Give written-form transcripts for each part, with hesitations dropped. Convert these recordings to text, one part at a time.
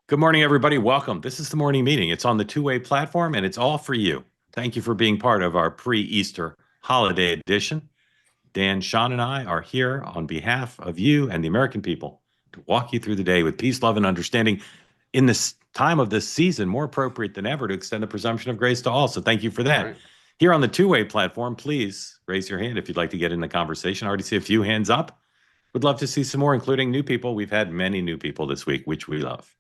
Good morning, everybody. Welcome. This is the morning meeting. It's on the two-way platform, and it's all for you. Thank you for being part of our pre-Easter holiday edition. Dan, Sean, and I are here on behalf of you and the American people to walk you through the day with peace, love, and understanding in this time of this season, more appropriate than ever to extend the presumption of grace to all. So thank you for that. Right. Here on the two-way platform, please raise your hand if you'd like to get in the conversation. I already see a few hands up. Would love to see some more, including new people. We've had many new people this week, which we love.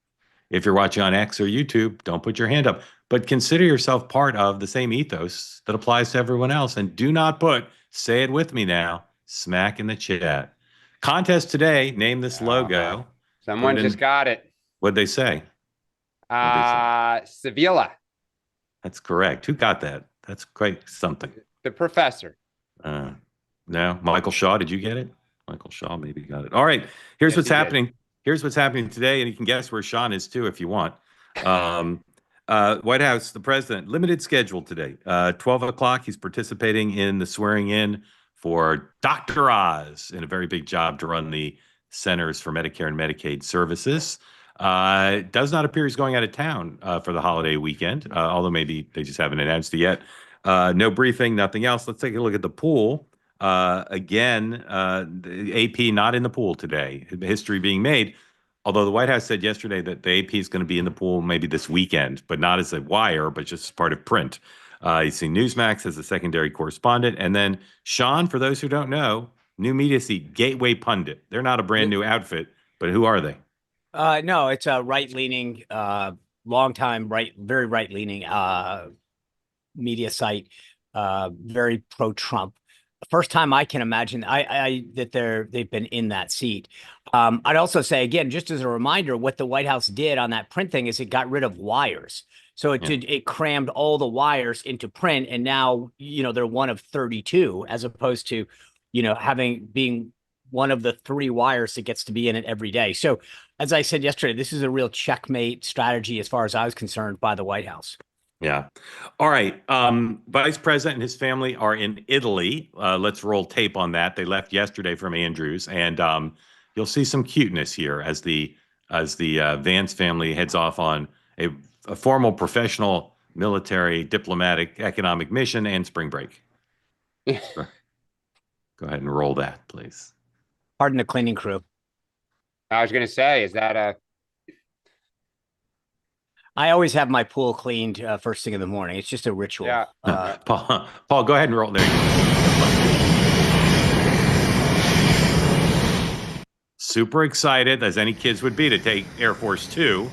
If you're watching on X or YouTube, don't put your hand up, but consider yourself part of the same ethos that applies to everyone else. And do not put, say it with me now, smack in the chat. Contest today, name this logo. Someone just got it. What'd they say? Sevilla. That's correct. Who got that? That's quite something. The professor. No, Michael Shaw, did you get it? Michael Shaw maybe got it. All right, here's what's happening. Here's what's happening today, and you can guess where Sean is too if you want. White House, the president, limited schedule today. 12 o'clock, he's participating in the swearing in for Dr. Oz in a very big job to run the Centers for Medicare and Medicaid Services. It does not appear he's going out of town for the holiday weekend, although maybe they just haven't announced it yet. No briefing, nothing else. Let's take a look at the pool. Again, the AP not in the pool today. History being made, although the White House said yesterday that the AP is going to be in the pool maybe this weekend, but not as a wire, but just as part of print. You see Newsmax as a secondary correspondent. And then Sean, for those who don't know, new media seat, Gateway Pundit. They're not a brand new outfit, but who are they? No, it's a right-leaning, long-time very right-leaning media site, very pro-Trump. First time I can imagine that they've been in that seat. I'd also say, again, just as a reminder, what the White House did on that print thing is it got rid of wires. So it crammed all the wires into print, and now they're one of 32 as opposed to being one of the 3 wires that gets to be in it every day. So as I said yesterday, this is a real checkmate strategy as far as I was concerned by the White House. Yeah. All right. Vice President and his family are in Italy. Let's roll tape on that. They left yesterday from Andrews, and you'll see some cuteness here as the Vance family heads off on a formal professional military, diplomatic, economic mission and spring break. Go ahead and roll that, please. Pardon the cleaning crew. I was going to say, is that I always have my pool cleaned first thing in the morning. It's just a ritual. Yeah. Paul, go ahead and roll. There you go. Super excited, as any kids would be, to take Air Force Two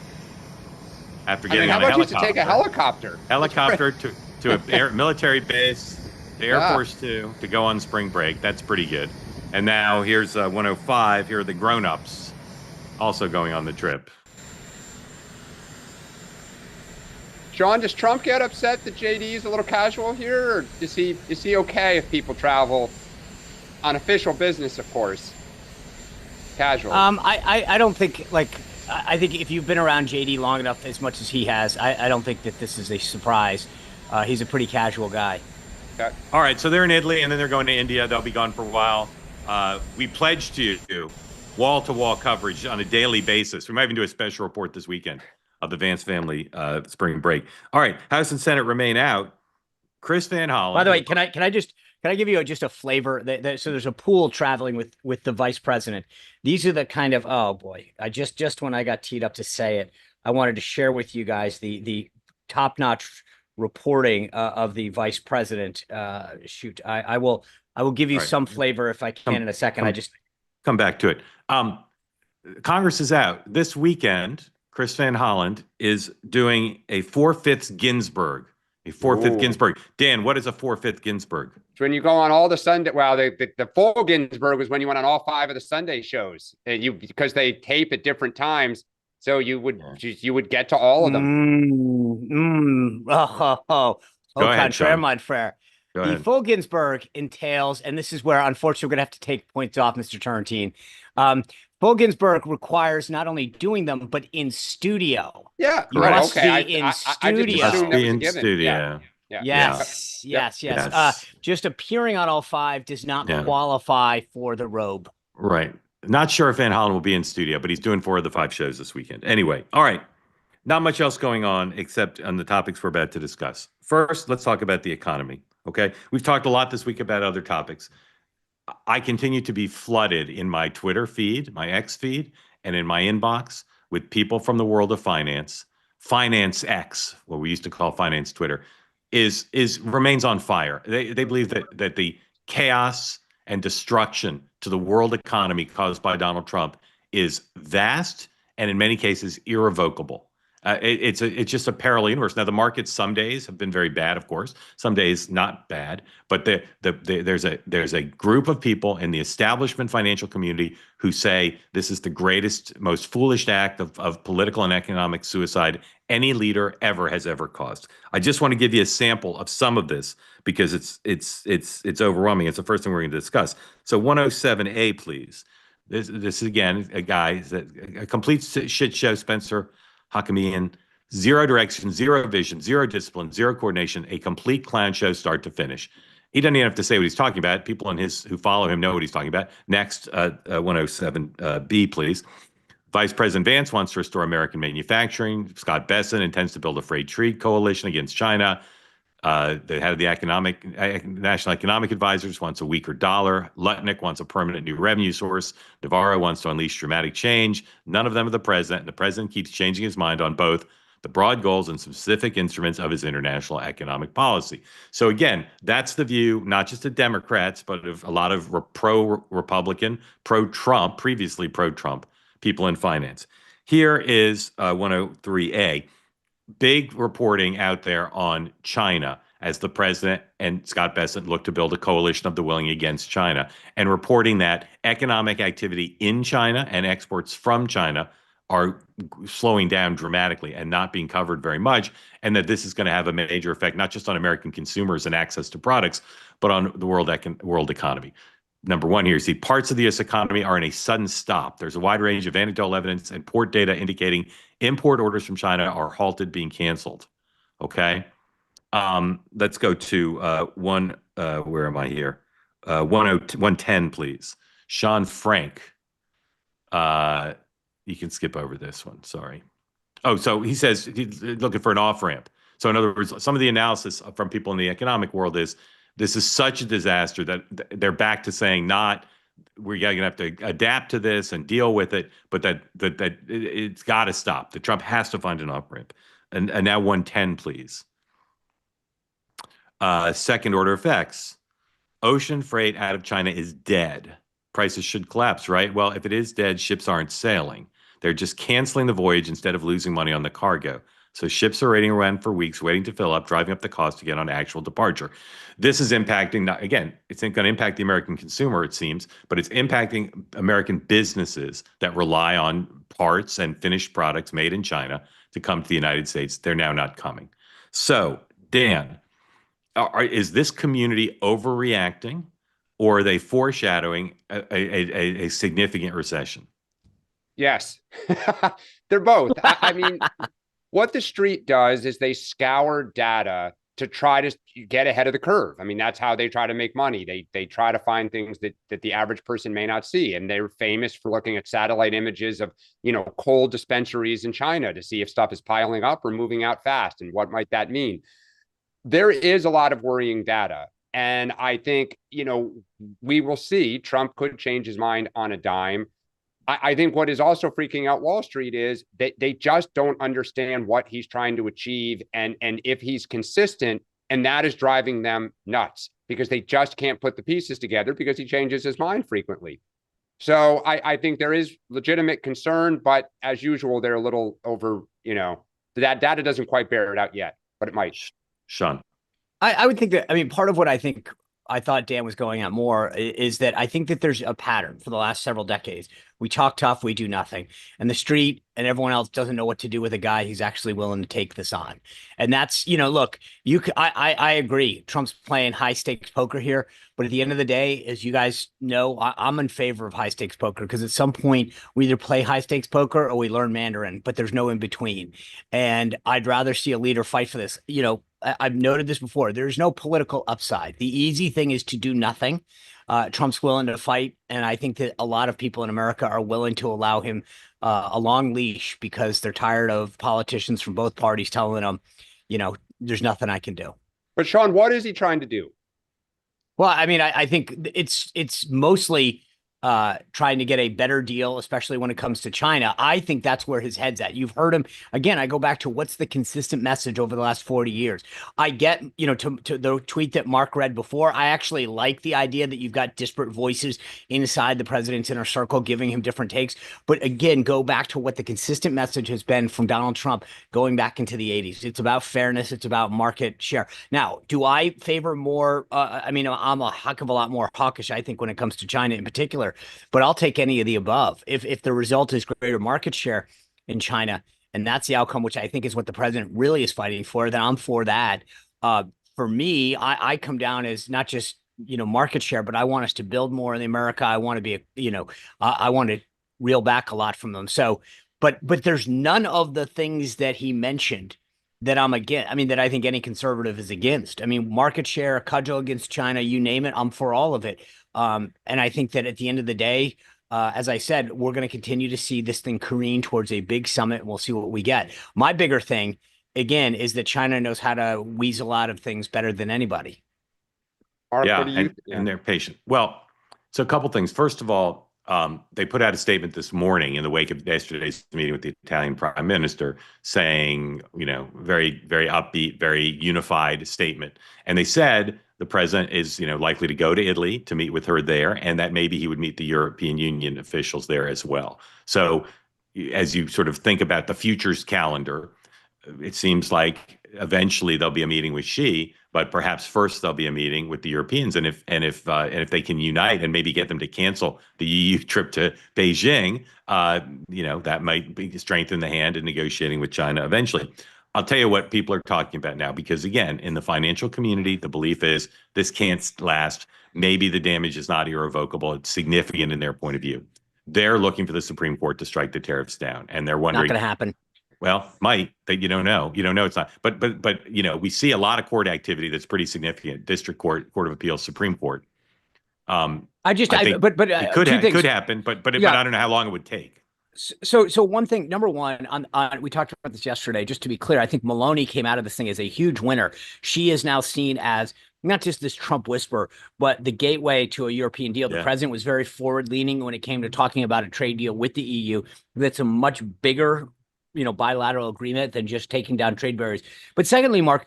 after getting on a helicopter. How about you to take a helicopter? Helicopter to a military base, to Air Force Two, to go on spring break. That's pretty good. And now here's 105. Here are the grown-ups also going on the trip. Sean, does Trump get upset that JD is a little casual here, or is he okay if people travel on official business, of course, casual? I don't think, I think if you've been around JD long enough, as much as he has, I don't think that this is a surprise. He's a pretty casual guy. Okay. All right, so they're in Italy, and then they're going to India. They'll be gone for a while. We pledged to you wall-to-wall coverage on a daily basis. We might even do a special report this weekend of the Vance family spring break. All right, House and Senate remain out. Chris Van Hollen. By the way, can I give you just a flavor? So there's a pool traveling with the vice president. These are the kind of, oh boy, I just when I got teed up to say it, I wanted to share with you guys the top-notch reporting of the vice president. Shoot, I will give you some flavor if I can in a second. I just come back to it. Congress is out this weekend. Chris Van Hollen is doing a 4/5 Ginsburg. A 4/5 Ginsburg. Dan, what is a 4/5 Ginsburg? It's when you go on all the Sunday. Well, the full Ginsburg was when you went on all 5 of the Sunday shows. Because they tape at different times, so you would get to all of them. Contraire, my frere. The full Ginsburg entails, and this is where unfortunately we're gonna have to take points off, Mr. Turrentine. Full Ginsburg requires not only doing them, but in studio. Yeah, you must be in studio. In studio. Yes. Just appearing on all 5 does not qualify for the robe. Right. Not sure if Van Hollen will be in studio, but he's doing 4 of the 5 shows this weekend. Anyway, all right. Not much else going on except on the topics we're about to discuss. First, let's talk about the economy. Okay. We've talked a lot this week about other topics. I continue to be flooded in my Twitter feed, my X feed, and in my inbox with people from the world of finance. Finance X, what we used to call finance Twitter, remains on fire. They believe that the chaos and destruction to the world economy caused by Donald Trump is vast and in many cases irrevocable. It's just a parallel universe. Now, the markets some days have been very bad, of course. Some days not bad, but there's a group of people in the establishment financial community who say this is the greatest, most foolish act of political and economic suicide any leader has ever caused. I just want to give you a sample of some of this because it's overwhelming. It's the first thing we're going to discuss. So 107A, please. This is again a guy a complete shit show, Spencer Hakamian, zero direction, zero vision, zero discipline, zero coordination, a complete clown show start to finish. He doesn't even have to say what he's talking about. People who follow him know what he's talking about. Next, 107B, please. Vice President Vance wants to restore American manufacturing. Scott Bessent intends to build a free trade coalition against China. The head of the National Economic Advisors wants a weaker dollar. Lutnick wants a permanent new revenue source. Navarro wants to unleash dramatic change. None of them are the president, and the president keeps changing his mind on both the broad goals and specific instruments of his international economic policy. So again, that's the view, not just of Democrats, but of a lot of pro-Republican, pro-Trump, previously pro-Trump people in finance. Here is 103A. Big reporting out there on China as the president and Scott Bessent look to build a coalition of the willing against China, and reporting that economic activity in China and exports from China are slowing down dramatically and not being covered very much, and that this is going to have a major effect, not just on American consumers and access to products, but on the world economy. Number one here, see, parts of the U.S. economy are in a sudden stop. There's a wide range of anecdotal evidence and port data indicating import orders from China are halted, being canceled. Okay. Let's go to where am I here? 110, please. Sean Frank. You can skip over this one. Sorry. Oh, so he says he's looking for an off-ramp. So in other words, some of the analysis from people in the economic world is this is such a disaster that they're back to saying not we're going to have to adapt to this and deal with it, but that it's got to stop. That Trump has to find an off-ramp. And now 110, please. Second order effects. Ocean freight out of China is dead. Prices should collapse, right? Well, if it is dead, ships aren't sailing. They're just canceling the voyage instead of losing money on the cargo. So ships are waiting around for weeks, waiting to fill up, driving up the cost to get on actual departure. This is impacting, again, it's going to impact the American consumer, it seems, but it's impacting American businesses that rely on parts and finished products made in China to come to the United States. They're now not coming. So, Dan, is this community overreacting, or are they foreshadowing a significant recession? Yes, they're both. I mean, what the street does is they scour data to try to get ahead of the curve. I mean, that's how they try to make money. They try to find things that the average person may not see. And they're famous for looking at satellite images of, coal dispensaries in China to see if stuff is piling up or moving out fast. And what might that mean? There is a lot of worrying data. And I think, we will see. Trump could change his mind on a dime. I think what is also freaking out Wall Street is that they just don't understand what he's trying to achieve and if he's consistent, and that is driving them nuts because they just can't put the pieces together because he changes his mind frequently. So I think there is legitimate concern, but as usual, they're a little over, that data doesn't quite bear it out yet, but it might. Sean. I would think that, part of what I thought Dan was going at more is that I think that there's a pattern for the last several decades. We talk tough, we do nothing. And the street and everyone else doesn't know what to do with a guy who's actually willing to take this on. And that's, look, I agree. Trump's playing high stakes poker here. But at the end of the day, as you guys know, I'm in favor of high stakes poker because at some point we either play high stakes poker or we learn Mandarin, but there's no in between. And I'd rather see a leader fight for this. I've noted this before. There's no political upside. The easy thing is to do nothing. Trump's willing to fight, and I think that a lot of people in America are willing to allow him a long leash because they're tired of politicians from both parties telling them, there's nothing I can do. But Sean, what is he trying to do? Well, I mean, I think it's mostly trying to get a better deal, especially when it comes to China. I think that's where his head's at. You've heard him again. I go back to what's the consistent message over the last 40 years. I get, to the tweet that Mark read before. I actually like the idea that you've got disparate voices inside the president's inner circle giving him different takes. But again, go back to what the consistent message has been from Donald Trump going back into the 80s. It's about fairness. It's about market share. Now, do I favor more? I mean, I'm a heck of a lot more hawkish, I think, when it comes to China in particular. But I'll take any of the above. If the result is greater market share in China, and that's the outcome, which I think is what the president really is fighting for, then I'm for that. For me, I come down as not just market share, but I want us to build more in America. I want to be I want to reel back a lot from them. So, but there's none of the things that he mentioned that I'm against. I mean, that I think any conservative is against. I mean, market share, cudgel against China, you name it, I'm for all of it. And I think that at the end of the day, as I said, we're going to continue to see this thing careen towards a big summit, and we'll see what we get. My bigger thing, again, is that China knows how to weasel out of things better than anybody. Mark, yeah, and they're patient. Well, so a couple things. First of all, they put out a statement this morning in the wake of yesterday's meeting with the Italian prime minister saying, very, very upbeat, very unified statement. And they said the president is, likely to go to Italy to meet with her there, and that maybe he would meet the European Union officials there as well. So as you sort of think about the futures calendar, it seems like eventually there'll be a meeting with Xi, but perhaps first there'll be a meeting with the Europeans, and if they can unite and maybe get them to cancel the EU trip to Beijing, that might be strengthen the hand in negotiating with China eventually. I'll tell you what people are talking about now, because again, in the financial community, the belief is this can't last. Maybe the damage is not irrevocable. It's significant in their point of view. They're looking for the Supreme Court to strike the tariffs down, and they're wondering. Not going to happen. Well, might, that you don't know. You don't know it's not. But we see a lot of court activity that's pretty significant. District Court, Court of Appeals, Supreme Court. I think it could happen, but I don't know how long it would take. So one thing, number one, on we talked about this yesterday, just to be clear, I think Maloney came out of this thing as a huge winner. She is now seen as not just this Trump whisperer, but the gateway to a European deal. The president was very forward-leaning when it came to talking about a trade deal with the EU. That's a much bigger, bilateral agreement than just taking down trade barriers. But secondly, Mark,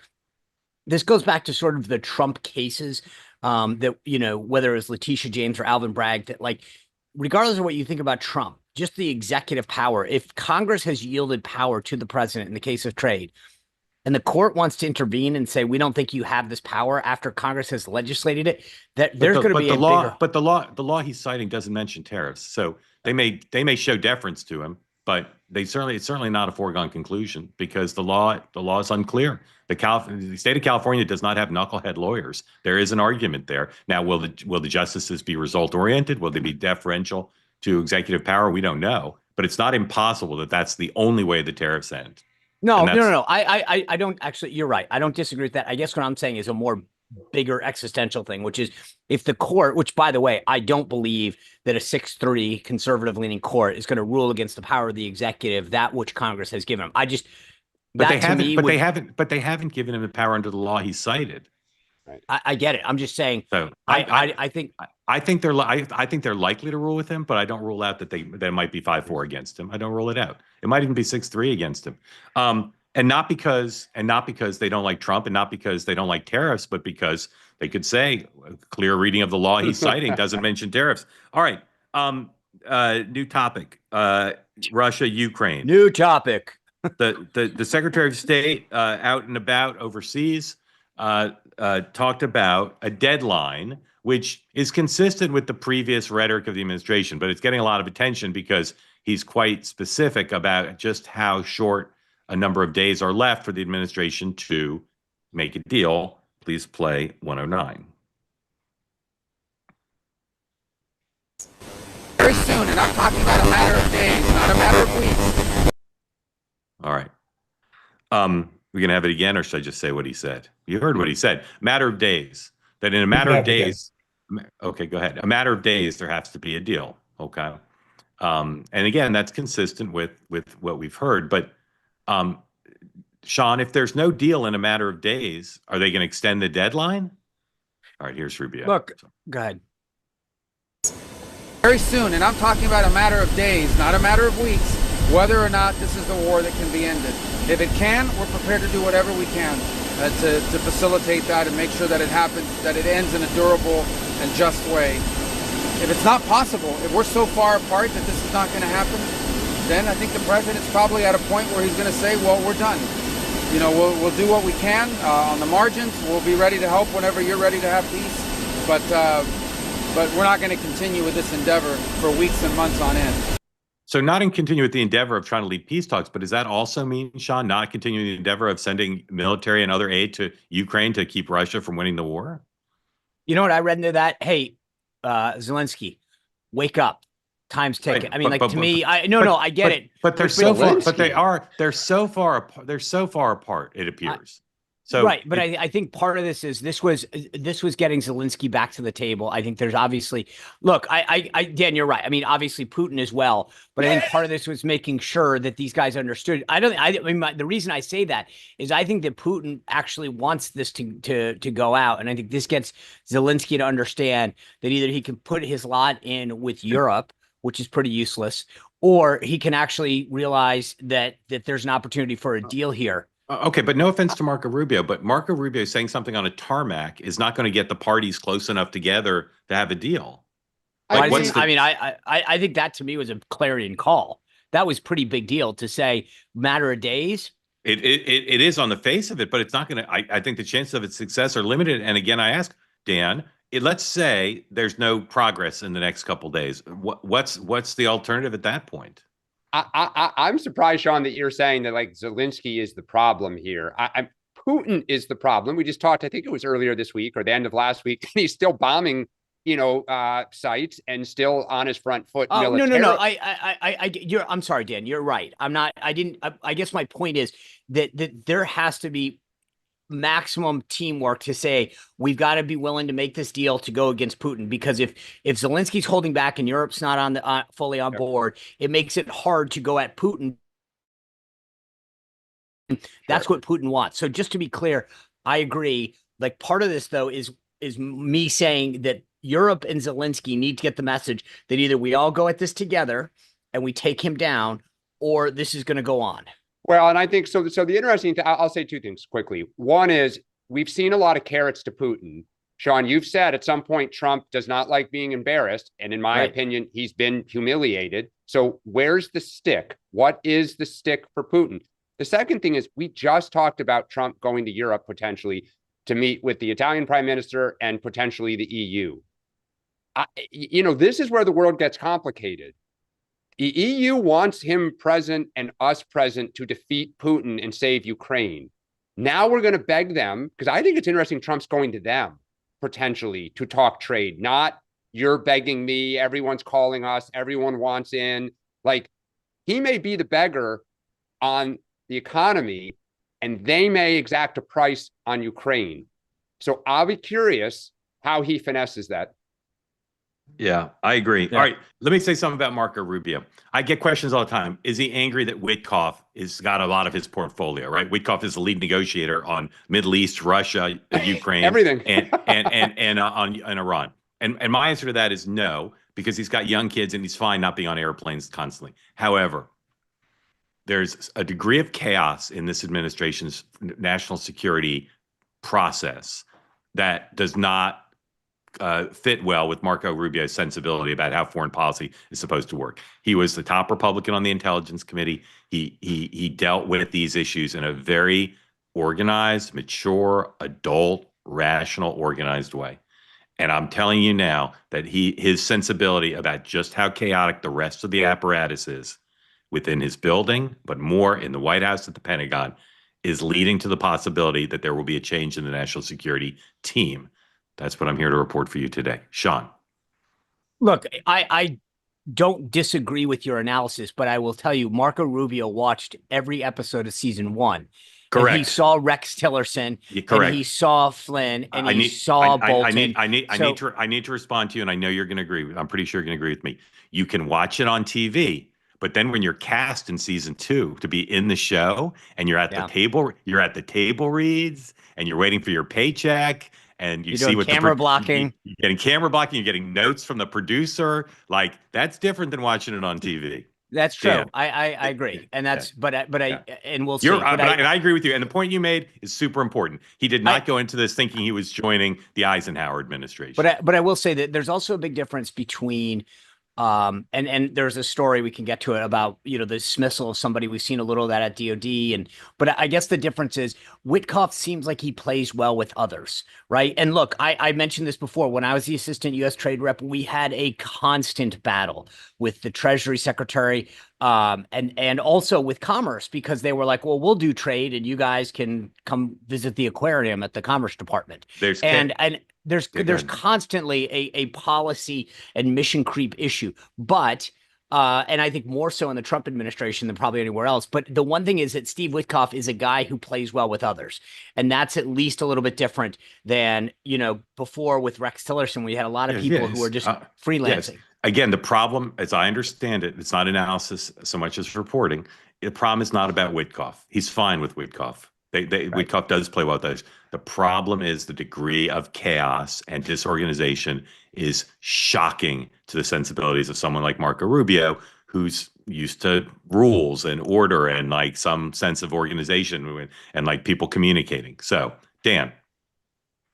this goes back to sort of the Trump cases that, whether it's Letitia James or Alvin Bragg, that regardless of what you think about Trump, just the executive power, if Congress has yielded power to the president in the case of trade, and the court wants to intervene and say, we don't think you have this power after Congress has legislated it, that there's going to be a bigger... But the law he's citing doesn't mention tariffs. So they may show deference to him, but it's certainly not a foregone conclusion, because the law is unclear. The state of California does not have knucklehead lawyers. There is an argument there. Now, will the justices be result oriented? Will they be deferential to executive power? We don't know, but it's not impossible that that's the only way the tariffs end. No. I don't actually. You're right. I don't disagree with that. I guess what I'm saying is a more bigger existential thing, which is if the court, which by the way, I don't believe that a 6-3 conservative leaning court is going to rule against the power of the executive, that which Congress has given them. But they haven't given him the power under the law he cited. Right. I get it. I'm just saying. So I think they're likely to rule with him, but I don't rule out that they might be 5-4 against him. I don't rule it out. It might even be 6-3 against him. And not because they don't like Trump, and not because they don't like tariffs, but because they could say a clear reading of the law he's citing doesn't mention tariffs. All right. New topic. Russia, Ukraine. New topic. The Secretary of State out and about overseas talked about a deadline, which is consistent with the previous rhetoric of the administration, but it's getting a lot of attention because he's quite specific about just how short a number of days are left for the administration to make a deal. Please play 109. Very soon, and I'm talking about a matter of days, not a matter of weeks. All right. We gonna have it again, or should I just say what he said? You heard what he said. Matter of days. That in a matter of days. Okay, go ahead. A matter of days, there has to be a deal. Okay. And again, that's consistent with what we've heard. But Sean, if there's no deal in a matter of days, are they going to extend the deadline? All right, here's Rubio. Look, go ahead. Very soon, and I'm talking about a matter of days, not a matter of weeks, whether or not this is the war that can be ended. If it can, we're prepared to do whatever we can to facilitate that and make sure that it happens, that it ends in a durable and just way. If it's not possible, if we're so far apart that this is not going to happen, then I think the president's probably at a point where he's going to say, well, we're done. You know, we'll do what we can on the margins. We'll be ready to help whenever you're ready to have peace. But we're not going to continue with this endeavor for weeks and months on end. So not in continue with the endeavor of trying to lead peace talks, but does that also mean, Sean, not continuing the endeavor of sending military and other aid to Ukraine to keep Russia from winning the war? You know what I read into that? Hey, Zelensky, wake up. Time's ticking. Right, I mean, to me, I get it. But they're so far, they're so far apart, it appears. So right, but I think part of this is this was getting Zelensky back to the table. I think there's obviously look, Dan, you're right. I mean, obviously Putin as well, but I think part of this was making sure that these guys understood. The reason I say that is I think that Putin actually wants this to go out, and I think this gets Zelensky to understand that either he can put his lot in with Europe, which is pretty useless, or he can actually realize that there's an opportunity for a deal here. Okay, but no offense to Marco Rubio, but Marco Rubio saying something on a tarmac is not going to get the parties close enough together to have a deal. I think that to me was a clarion call. That was pretty big deal to say matter of days. It is on the face of it, but it's not going to. I think the chances of its success are limited. And again, I ask Dan, let's say there's no progress in the next couple of days. What's the alternative at that point? I'm surprised, Sean, that you're saying that like Zelensky is the problem here. Putin is the problem. We just talked, I think it was earlier this week or the end of last week. He's still bombing, sites and still on his front foot. Oh, no. I'm sorry, Dan. You're right. I guess my point is that there has to be maximum teamwork to say we've got to be willing to make this deal to go against Putin, because if Zelensky's holding back and Europe's not on fully on board, it makes it hard to go at Putin. That's what Putin wants. So just to be clear, I agree. Like part of this though is me saying that Europe and Zelensky need to get the message that either we all go at this together and we take him down, or this is going to go on. Well, and I think so. So the interesting thing, I'll say two things quickly. One is we've seen a lot of carrots to Putin. Sean, you've said at some point Trump does not like being embarrassed. And in my opinion, he's been humiliated. So where's the stick? What is the stick for Putin? The second thing is we just talked about Trump going to Europe potentially to meet with the Italian prime minister and potentially the EU. This is where the world gets complicated. The EU wants him present and us present to defeat Putin and save Ukraine. Now we're going to beg them, because I think it's interesting Trump's going to them potentially to talk trade, not you're begging me, everyone's calling us, everyone wants in. Like he may be the beggar on the economy and they may exact a price on Ukraine. So I'll be curious how he finesses that. Yeah, I agree. Yeah. All right, let me say something about Marco Rubio. I get questions all the time. Is he angry that Witkoff has got a lot of his portfolio, right? Witkoff is the lead negotiator on Middle East, Russia, Ukraine, everything, and on Iran. And my answer to that is no, because he's got young kids and he's fine not being on airplanes constantly. However, there's a degree of chaos in this administration's national security process that does not fit well with Marco Rubio's sensibility about how foreign policy is supposed to work. He was the top Republican on the Intelligence Committee. He dealt with these issues in a very organized, mature, adult, rational, organized way. And I'm telling you now that his sensibility about just how chaotic the rest of the apparatus is within his building, but more in the White House at the Pentagon, is leading to the possibility that there will be a change in the national security team. That's what I'm here to report for you today. Sean. Look, I don't disagree with your analysis, but I will tell you, Marco Rubio watched every episode of season 1. And he Correct. saw Rex Tillerson, Correct. and he saw Flynn, and he saw Bolton. I need to respond to you, and I know you're going to agree with. I'm pretty sure you're going to agree with me. You can watch it on TV, but then when you're cast in season 2 to be in the show, and you're at the table, reads, and you're waiting for your paycheck, and you see what camera blocking. You're getting camera blocking. You're getting notes from the producer. Like, that's different than watching it on TV. That's true. Yeah. I agree, and that's and we'll see. And I agree with you. And the point you made is super important. He did not go into this thinking he was joining the Eisenhower administration. But I will say that there's also a big difference between. And there's a story we can get to it about, the dismissal of somebody. We've seen a little of that at DOD. But I guess the difference is Witkoff seems like he plays well with others, right? And look, I mentioned this before. When I was the assistant U.S. trade rep, we had a constant battle with the Treasury Secretary, and also with Commerce, because they were like, well, we'll do trade and you guys can come visit the aquarium at the Commerce Department. There's constantly a policy and mission creep issue, but and I think more so in the Trump administration than probably anywhere else. But the one thing is that Steve Witkoff is a guy who plays well with others, and that's at least a little bit different than before with Rex Tillerson. We had a lot of people who were just freelancing. Yes. Again, the problem, as I understand it, it's not analysis so much as reporting. The problem is not about Witkoff. He's fine with Witkoff. Witkoff does play well with those. The problem is the degree of chaos and disorganization is shocking to the sensibilities of someone like Marco Rubio, who's used to rules and order and like some sense of organization and like people communicating. So, Dan.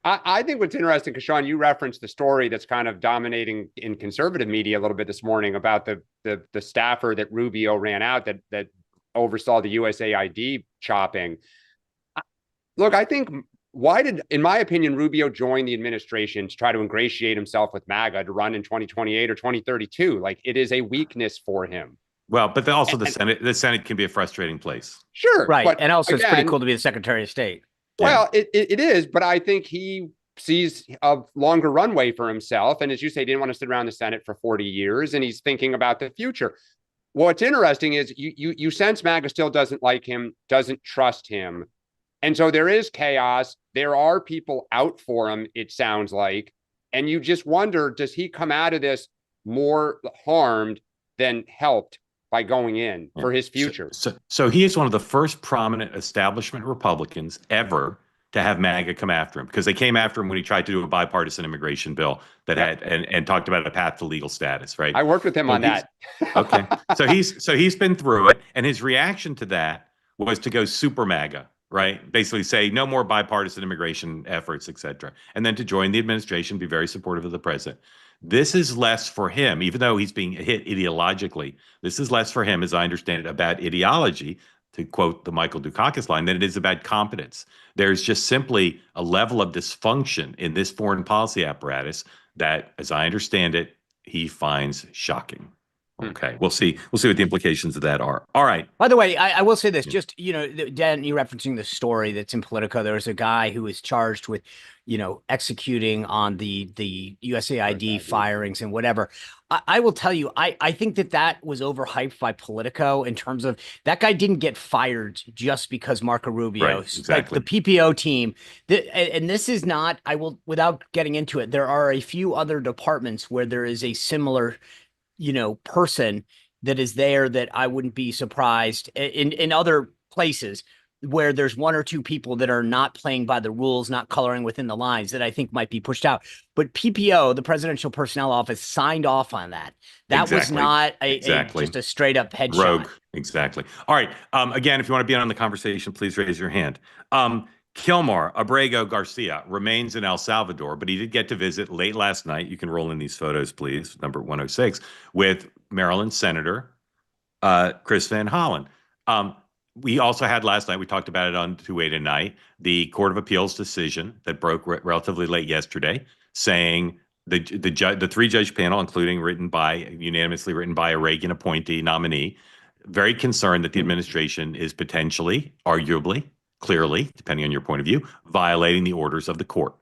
I think what's interesting, because Sean, you referenced the story that's kind of dominating in conservative media a little bit this morning about the staffer that Rubio ran out that oversaw the USAID chopping. Look, I think in my opinion, Rubio join the administration to try to ingratiate himself with MAGA to run in 2028 or 2032? Like, it is a weakness for him. Well, but also the Senate can be a frustrating place. Sure. Right. But and also, it's pretty cool to be the Secretary of State. Well, it is, but I think he sees a longer runway for himself. And as you say, he didn't want to sit around the Senate for 40 years, and he's thinking about the future. What's interesting is you sense MAGA still doesn't like him, doesn't trust him. And so there is chaos. There are people out for him, it sounds like. And you just wonder, does he come out of this more harmed than helped by going in for his future? So he is one of the first prominent establishment Republicans ever to have MAGA come after him, because they came after him when he tried to do a bipartisan immigration bill that had and talked about a path to legal status, right? I worked with him on that. Okay. So he's been through it, and his reaction to that was to go super MAGA, right? Basically say no more bipartisan immigration efforts, et cetera. And then to join the administration, be very supportive of the president. This is less for him, even though he's being hit ideologically. This is less for him, as I understand it, about ideology, to quote the Michael Dukakis line, than it is about competence. There's just simply a level of dysfunction in this foreign policy apparatus that, as I understand it, he finds shocking. Okay, we'll see what the implications of that are. All right. By the way, I will say this, just, Dan, you referencing the story that's in Politico. There was a guy who was charged with, executing on the USAID firings and whatever. I will tell you, I think that was overhyped by Politico in terms of that guy didn't get fired just because Marco Rubio, right, exactly. Like the PPO team. And this is not, without getting into it, there are a few other departments where there is a similar person that is there that I wouldn't be surprised in other places where there's one or two people that are not playing by the rules, not coloring within the lines, that I think might be pushed out. But PPO, the Presidential Personnel Office, signed off on that. That was not just a straight up headshot. Rogue. Exactly. All right. Again, if you want to be on the conversation, please raise your hand. Kilmar Ábrego García remains in El Salvador, but he did get to visit late last night. You can roll in these photos, please, number 106, with Maryland Senator Chris Van Hollen. We also had last night, we talked about it on 2-way tonight, the Court of Appeals decision that broke relatively late yesterday, saying the 3-judge panel, including unanimously written by a Reagan appointee nominee, very concerned that the administration is potentially, arguably, clearly, depending on your point of view, violating the orders of the court.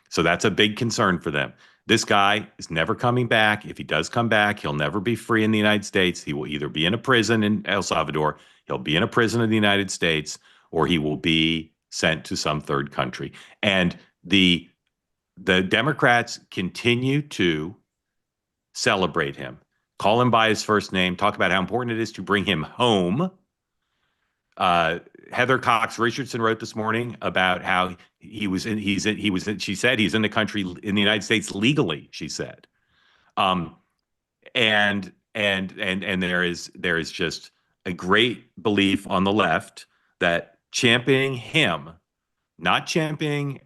So that's a big concern for them. This guy is never coming back. If he does come back, he'll never be free in the United States. He will either be in a prison in El Salvador, he'll be in a prison in the United States, or he will be sent to some third country. And the Democrats continue to celebrate him, call him by his first name, talk about how important it is to bring him home. Heather Cox Richardson wrote this morning about how she said he's in the country, in the United States legally, she said. And there is just a great belief on the left that championing him, not championing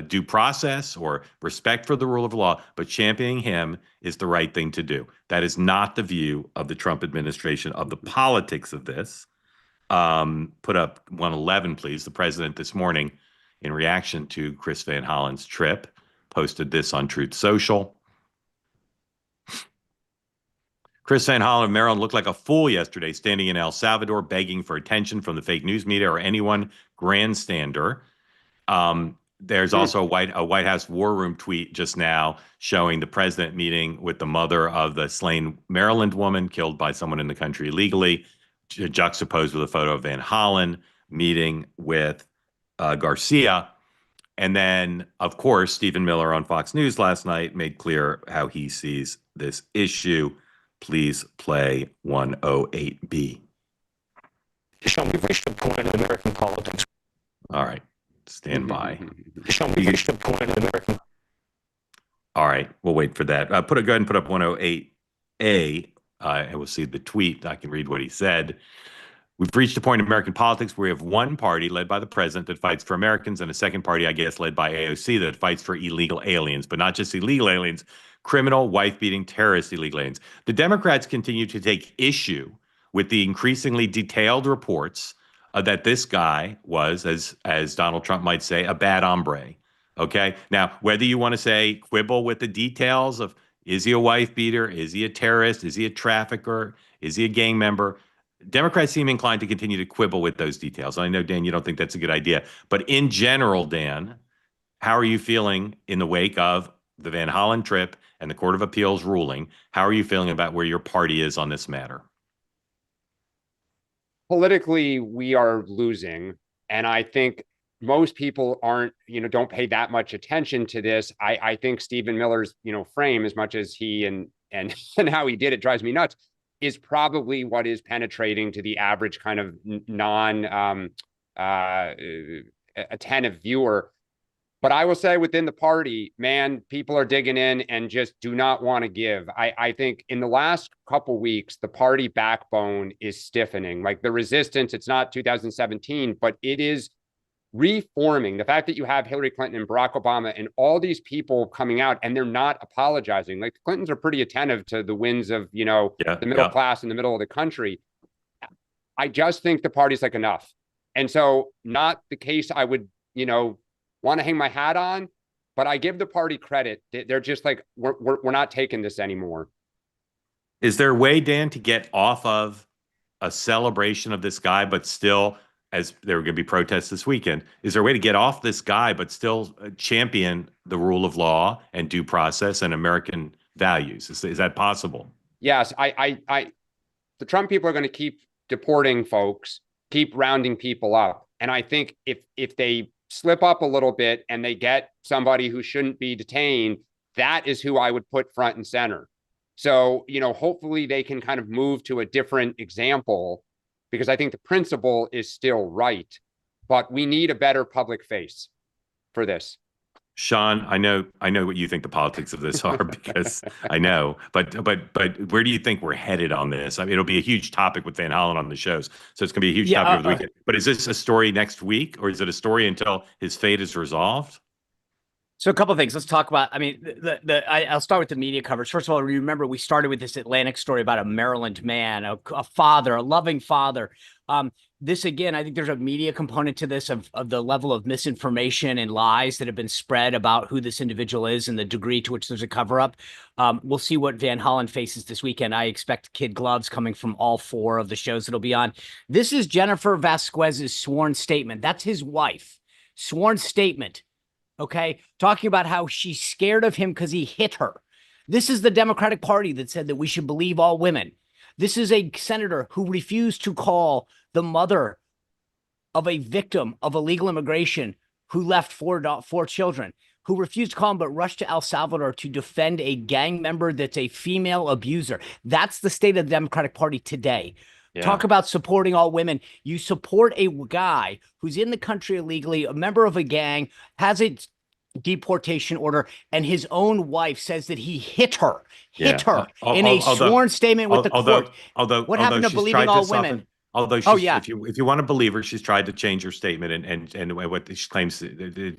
due process or respect for the rule of law, but championing him is the right thing to do. That is not the view of the Trump administration, of the politics of this. Put up 111, please. The president this morning, in reaction to Chris Van Hollen's trip, posted this on Truth Social. Chris Van Hollen of Maryland looked like a fool yesterday, standing in El Salvador, begging for attention from the fake news media or anyone grandstander. There's also a White House War Room tweet just now showing the president meeting with the mother of the slain Maryland woman killed by someone in the country illegally, juxtaposed with a photo of Van Hollen meeting with Garcia. And then, of course, Stephen Miller on Fox News last night made clear how he sees this issue. Please play 108B. Sean, we've reached a point in American politics. All right. Stand by. Sean, we've reached a point in American. All right. We'll wait for that. Go ahead and put up 108A, and we'll see the tweet. I can read what he said. We've reached a point in American politics where we have one party led by the president that fights for Americans and a second party, I guess, led by AOC that fights for illegal aliens, but not just illegal aliens, criminal, wife-beating, terrorist illegal aliens. The Democrats continue to take issue with the increasingly detailed reports that this guy was, as Donald Trump might say, a bad hombre. Okay? Now, whether you want to say quibble with the details of is he a wife beater? Is he a terrorist? Is he a trafficker? Is he a gang member? Democrats seem inclined to continue to quibble with those details. I know, Dan, you don't think that's a good idea. But in general, Dan, how are you feeling in the wake of the Van Hollen trip and the Court of Appeals ruling? How are you feeling about where your party is on this matter? Politically, we are losing. And I think most people don't pay that much attention to this. I think Stephen Miller's, frame, as much as he and how he did it drives me nuts, is probably what is penetrating to the average kind of attentive viewer. But I will say within the party, man, people are digging in and just do not want to give. I think in the last couple weeks, the party backbone is stiffening. Like the resistance, it's not 2017, but it is reforming. The fact that you have Hillary Clinton and Barack Obama and all these people coming out and they're not apologizing. Like the Clintons are pretty attentive to the wins of, the middle class in the middle of the country. I just think the party's like enough. And so not the case I would, want to hang my hat on, but I give the party credit. They're just like, we're not taking this anymore. Is there a way, Dan, to get off of a celebration of this guy, but still, as there are going to be protests this weekend, is there a way to get off this guy, but still champion the rule of law and due process and American values? Is that possible? Yes. The Trump people are going to keep deporting folks, keep rounding people up. And I think if they slip up a little bit and they get somebody who shouldn't be detained, that is who I would put front and center. So, hopefully they can kind of move to a different example, because I think the principle is still right, but we need a better public face for this. Sean, I know what you think the politics of this are, because I know, but where do you think we're headed on this? I mean, it'll be a huge topic with Van Hollen on the shows, so it's going to be a huge topic over the weekend. But is this a story next week, or is it a story until his fate is resolved? So a couple of things. Let's talk about, I'll start with the media coverage. First of all, remember we started with this Atlantic story about a Maryland man, a father, a loving father. This, again, I think there's a media component to this of the level of misinformation and lies that have been spread about who this individual is and the degree to which there's a cover up. We'll see what Van Hollen faces this weekend. I expect kid gloves coming from all four of the shows that'll be on. This is Jennifer Vasquez's sworn statement. That's his wife. Sworn statement. Okay. Talking about how she's scared of him because he hit her. This is the Democratic Party that said that we should believe all women. This is a senator who refused to call the mother of a victim of illegal immigration who left four children, who refused to call him but rushed to El Salvador to defend a gang member that's a female abuser. That's the state of the Democratic Party today. Yeah. Talk about supporting all women. You support a guy who's in the country illegally, a member of a gang, has a deportation order, and his own wife says that he hit her in a sworn statement with the court. What happened to believing all women? Although she's, if you want to believe her, she's tried to change her statement and what she claims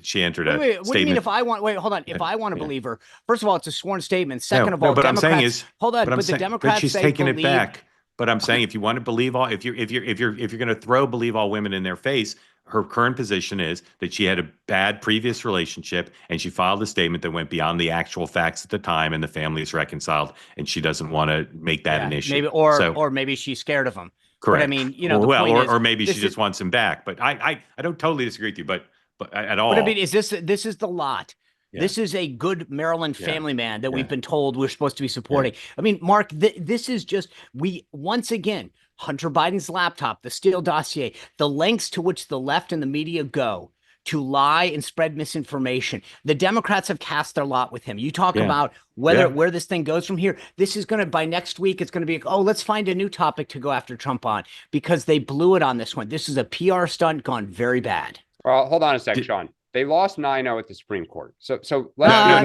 she entered a statement. What do you mean if I want? Wait, hold on. If I want to believe her, first of all, it's a sworn statement. Second of all, but Democrats, I'm saying is, hold on. But the Democrats she's taking it back. But I'm saying if you want to believe all, if you're going to throw believe all women in their face, her current position is that she had a bad previous relationship and she filed a statement that went beyond the actual facts at the time, and the family is reconciled, and she doesn't want to make that an issue. Maybe, or maybe she's scared of him. Correct. But I mean, you know, or maybe she just wants him back. But I don't totally disagree with you, but at all. But I mean, this is the lot. Yeah. This is a good Maryland family man that we've been told we're supposed to be supporting. I mean, Mark, this is just, once again, Hunter Biden's laptop, the Steele dossier, the lengths to which the left and the media go to lie and spread misinformation. The Democrats have cast their lot with him. You talk about where this thing goes from here. This is going to, by next week, it's going to be, let's find a new topic to go after Trump on, because they blew it on this one. This is a PR stunt gone very bad. Well, hold on a sec, Sean. They lost 9-0 at the Supreme Court. So no. That's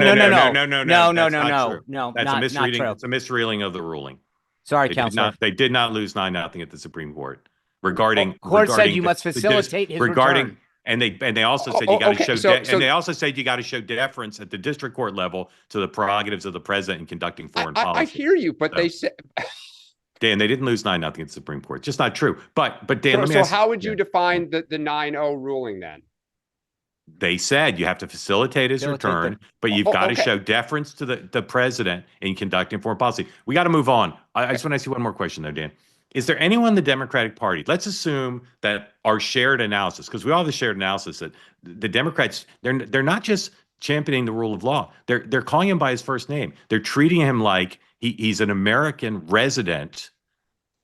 a misreading. It's a misreading of the ruling. Sorry, Counselor. They did not lose 9-0 at the Supreme Court. Regarding court said you must facilitate his return. And they also said you got to show and they also said you got to show deference at the district court level to the prerogatives of the president in conducting foreign policy. I hear you, but they said, Dan, they didn't lose 9-0 at the Supreme Court. It's just not true. But Dan, let me ask, how would you define the 9-0 ruling then? They said you have to facilitate his return, but you've got to show deference to the president in conducting foreign policy. We got to move on. I just want to ask you one more question, though, Dan. Is there anyone in the Democratic Party? Let's assume that our shared analysis, because we all have the shared analysis that the Democrats, they're not just championing the rule of law. They're calling him by his first name. They're treating him like he's an American resident,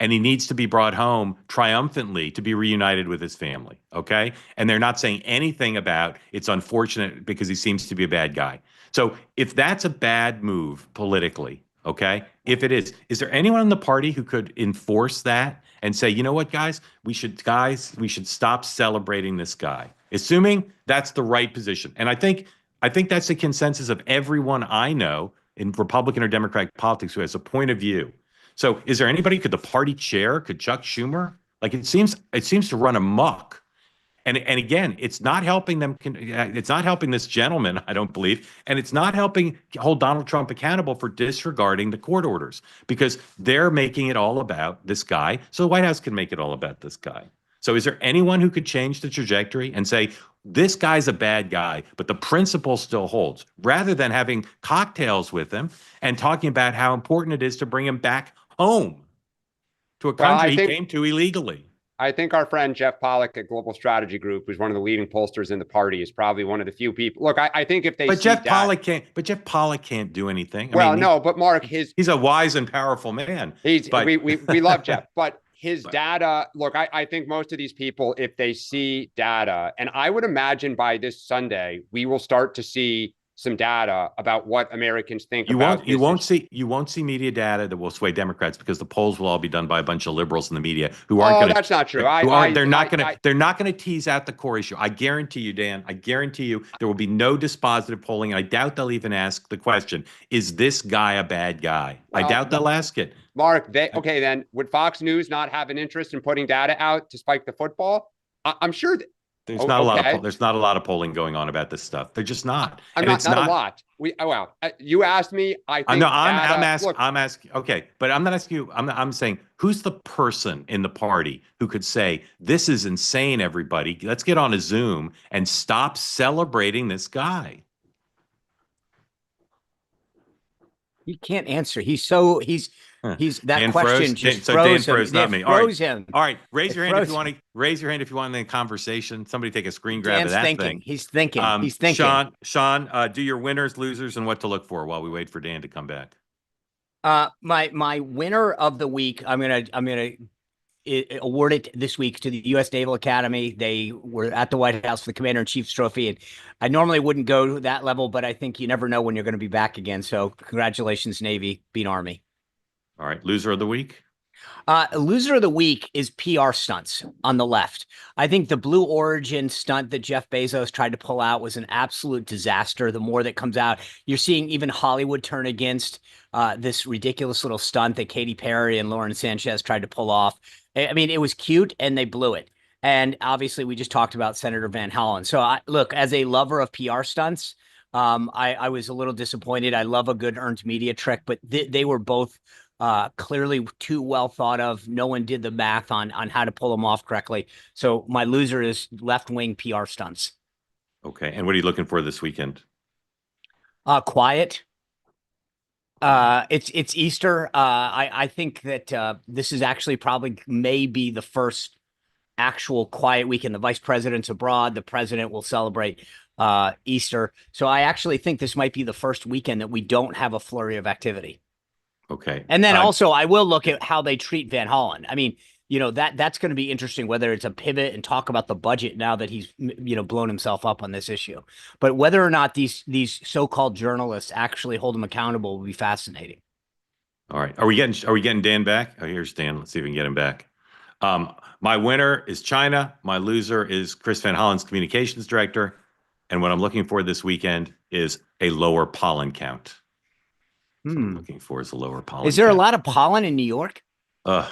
and he needs to be brought home triumphantly to be reunited with his family, okay? And they're not saying anything about it's unfortunate because he seems to be a bad guy. So if that's a bad move politically, okay, if it is there anyone in the party who could enforce that and say, you know what, guys, we should stop celebrating this guy, assuming that's the right position? And I think that's the consensus of everyone I know in Republican or Democratic politics who has a point of view. So is there anybody, could the party chair, could Chuck Schumer? Like it seems to run amok. And again, it's not helping them. It's not helping this gentleman, I don't believe. And it's not helping hold Donald Trump accountable for disregarding the court orders, because they're making it all about this guy. So the White House can make it all about this guy. So is there anyone who could change the trajectory and say, this guy's a bad guy, but the principle still holds, rather than having cocktails with him and talking about how important it is to bring him back home to a country he came to illegally? I think our friend Jeff Pollack at Global Strategy Group, who's one of the leading pollsters in the party, is probably one of the few people. Look, I think if they Jeff Pollack can't do anything. But Mark, he's a wise and powerful man. We love Jeff, but his data, look, I think most of these people, if they see data, and I would imagine by this Sunday, we will start to see some data about what Americans think about. You won't see media data that will sway Democrats, because the polls will all be done by a bunch of liberals in the media who aren't going to. That's not true. They're not going to tease out the core issue. I guarantee you, Dan. I guarantee you there will be no dispositive polling. And I doubt they'll even ask the question: is this guy a bad guy? Well, I doubt they'll ask it. Mark, then would Fox News not have an interest in putting data out to spike the football? I'm sure that. There's not a lot of polling going on about this stuff. They're just not. Not a lot. You asked me. I'm asking. Okay, but I'm not asking you. I'm saying, who's the person in the party who could say, this is insane, everybody, let's get on a Zoom and stop celebrating this guy? He can't answer. He's that Dan question froze. just Dan froze froze, him. not me. Froze him. All right, raise your hand if you want to. Raise your hand if you want in the conversation. Somebody take a screen grab Dan's of that thinking. thing. He's thinking. He's thinking. Sean, do your winners, losers, and what to look for while we wait for Dan to come back. My winner of the week. I'm gonna awarded this week to the U.S. Naval Academy. They were at the White House for the Commander-in-Chief's trophy. And I normally wouldn't go to that level, but I think you never know when you're going to be back again. So congratulations, Navy, beat Army. All right. Loser of the week? Loser of the week is PR stunts on the left. I think the Blue Origin stunt that Jeff Bezos tried to pull out was an absolute disaster. The more that comes out, you're seeing even Hollywood turn against this ridiculous little stunt that Katy Perry and Lauren Sanchez tried to pull off. I mean, it was cute and they blew it. And obviously, we just talked about Senator Van Hollen. So, look, as a lover of PR stunts, I was a little disappointed. I love a good earned media trick, but they were both clearly too well thought of. No one did the math on how to pull them off correctly. So my loser is left-wing PR stunts. Okay. And what are you looking for this weekend? Quiet. It's Easter. I think that this is actually probably maybe the first actual quiet weekend. The vice president's abroad. The president will celebrate Easter. So I actually think this might be the first weekend that we don't have a flurry of activity. Okay. And then also I will look at how they treat Van Hollen. I mean, that's going to be interesting, whether it's a pivot and talk about the budget now that he's, blown himself up on this issue. But whether or not these so-called journalists actually hold him accountable will be fascinating. All right. Are we getting Dan back? Oh, here's Dan. Let's see if we can get him back. My winner is China. My loser is Chris Van Hollen's communications director. And what I'm looking for this weekend is a lower pollen count. What I'm looking for is a lower pollen. Is there a lot of pollen in New York? My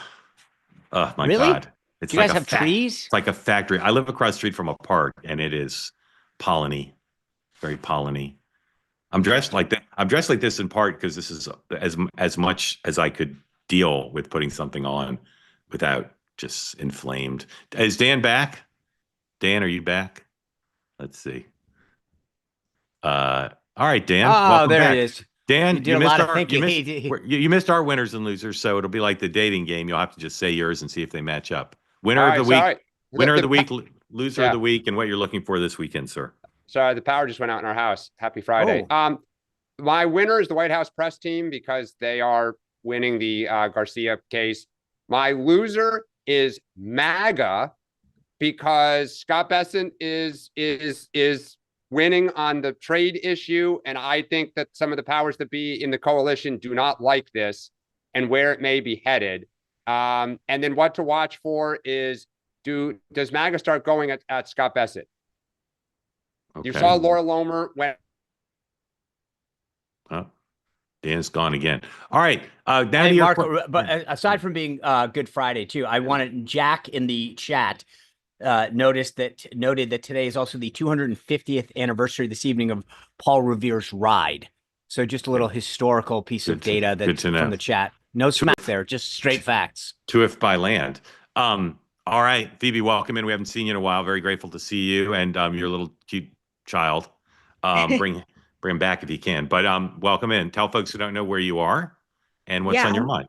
really? God. It's Do you guys have trees? It's like a factory. I live across the street from a park, and it is pollen-y, very pollen-y. I'm dressed like that. I'm dressed like this in part because this is as much as I could deal with putting something on without just inflamed. Is Dan back? Dan, are you back? Let's see. All right, Dan. Oh, there back. He is. Dan, you missed our winners and losers, so it'll be like the dating game. You'll have to just say yours and see if they match up. Winner of the week, winner of the week, loser of the week, and what you're looking for this weekend, sir. Sorry, the power just went out in our house. Happy Friday. My winner is the White House press team because they are winning the Garcia case. My loser is MAGA because Scott Bessent is winning on the trade issue. And I think that some of the powers that be in the coalition do not like this and where it may be headed. And then what to watch for is, does MAGA start going at Scott Bessent? Okay. You saw Laura Lomer when. Oh, Dan's gone again. All right. Hey, Mark, but aside from being Good Friday too, I wanted Jack in the chat noted that today is also the 250th anniversary this evening of Paul Revere's ride. So just a little historical piece of data that's from the chat. No smack there, just straight facts. 2th by land. All right, Phoebe, welcome in. We haven't seen you in a while. Very grateful to see you and your little cute child. Bring him back if you can. But welcome in. Tell folks who don't know where you are and what's on your mind.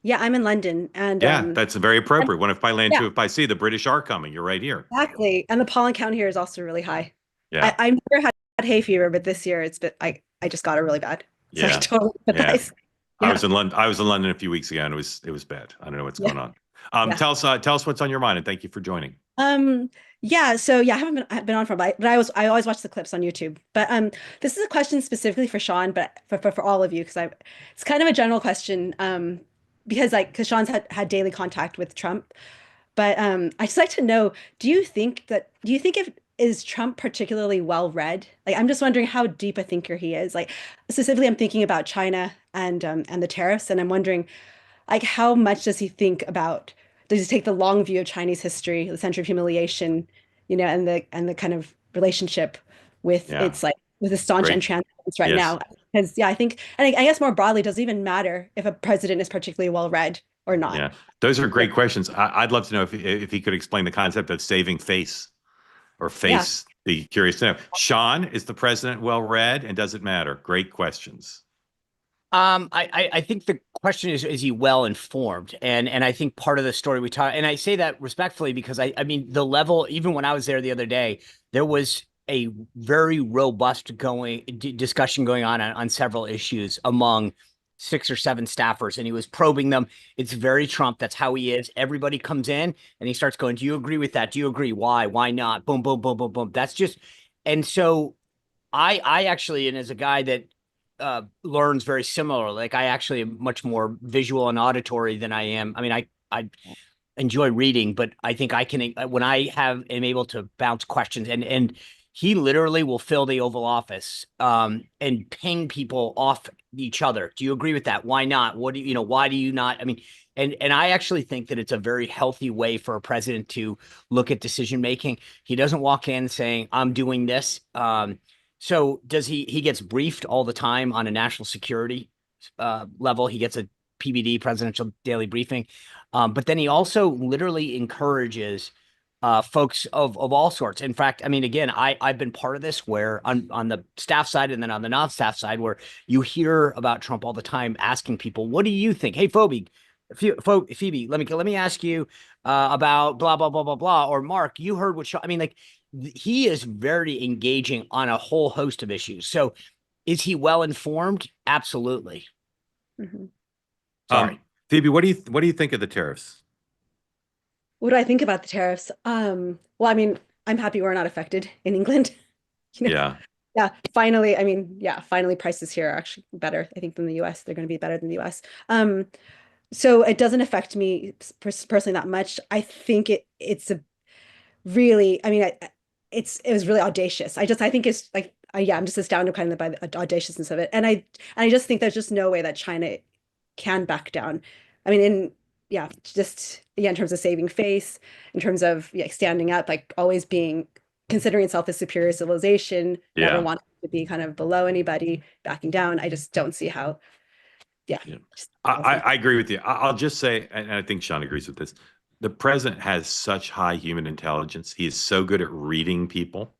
Yeah, I'm in London. And that's very appropriate. 1 if by land, 2 if by sea. The British are coming. You're right here. Exactly. And the pollen count here is also really high. Yeah. I've never had hay fever, but this year it's been I just got it really bad. So I totally empathize. I was in London a few weeks ago and it was bad. I don't know what's going on. Tell us what's on your mind and thank you for joining. I haven't been on for a while, but I always watch the clips on YouTube. But this is a question specifically for Sean, but for all of you, because it's kind of a general question. Because Sean's had daily contact with Trump, but I'd just like to know, do you think is Trump particularly well read? Like, I'm just wondering how deep a thinker he is. Like, specifically, I'm thinking about China and the tariffs, and I'm wondering, like, how much does he think about? Does he take the long view of Chinese history, the century of humiliation, and the kind of relationship with with the staunch and transcendence right now? Because I guess more broadly, does it even matter if a president is particularly well read or not? Yeah, those are great questions. I'd love to know if he could explain the concept of saving face or face. Be curious to know. Sean, is the president well read, and does it matter? Great questions. I think the question is he well informed? And I think part of the story we talk, and I say that respectfully because I mean the level, even when I was there the other day, there was a very robust discussion going on several issues among 6 or 7 staffers, and he was probing them. It's very Trump. That's how he is. Everybody comes in and he starts going, do you agree with that? Do you agree? Why not? Boom, boom, boom, boom, boom. That's just, and so I actually, and as a guy that learns very similar, like I actually am much more visual and auditory than I am. I mean, I enjoy reading, but I think I can, when I am able to bounce questions, and he literally will fill the Oval Office and ping people off each other. Do you agree with that? Why not? What do you know? Why do you not? I mean, and I actually think that it's a very healthy way for a president to look at decision making. He doesn't walk in saying, I'm doing this. So does he gets briefed all the time on a national security level. He gets a PBD, presidential daily briefing. But then he also literally encourages folks of all sorts. In fact, I mean, again, I've been part of this where on the staff side and then on the non-staff side, where you hear about Trump all the time, asking people, what do you think? Hey, Phoebe, let me ask you about blah, blah, blah, blah, blah. Or Mark, you heard what I mean, like, he is very engaging on a whole host of issues. So is he well informed? Absolutely. Mhm. Sorry. Phoebe, what do you think of the tariffs? What do I think about the tariffs? Well, I mean, I'm happy we're not affected in England. You know? Yeah. Yeah, finally, I mean, yeah, finally prices here are actually better, I think, than the US. They're going to be better than the US. So it doesn't affect me personally that much. I think it's a really, I mean, it was really audacious. I think it's like, yeah, I'm just astounded kind of by the audaciousness of it. And I just think there's just no way that China can back down. I mean, in terms of saving face, in terms of standing up, like always considering itself a superior civilization, never wanting to be kind of below anybody, backing down. I just don't see how. Yeah. I agree with you. I'll just say, and I think Sean agrees with this, the president has such high human intelligence. He is so good at reading people.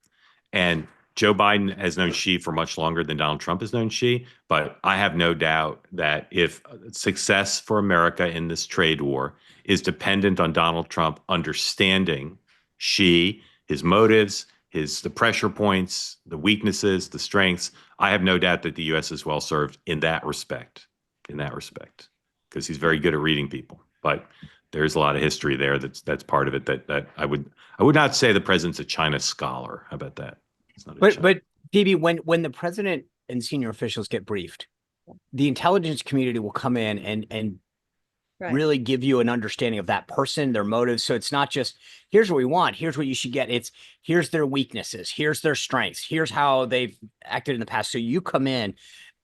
And Joe Biden has known Xi for much longer than Donald Trump has known Xi. But I have no doubt that if success for America in this trade war is dependent on Donald Trump understanding Xi, his motives, the pressure points, the weaknesses, the strengths, I have no doubt that the U.S. is well served in that respect, because he's very good at reading people. But there's a lot of history there that's part of it that I would not say the president's a China scholar. How about that? But Phoebe, when the president and senior officials get briefed, the intelligence community will come in and Right. really give you an understanding of that person, their motives. So it's not just, here's what we want, here's what you should get. It's here's their weaknesses, here's their strengths, here's how they've acted in the past. So you come in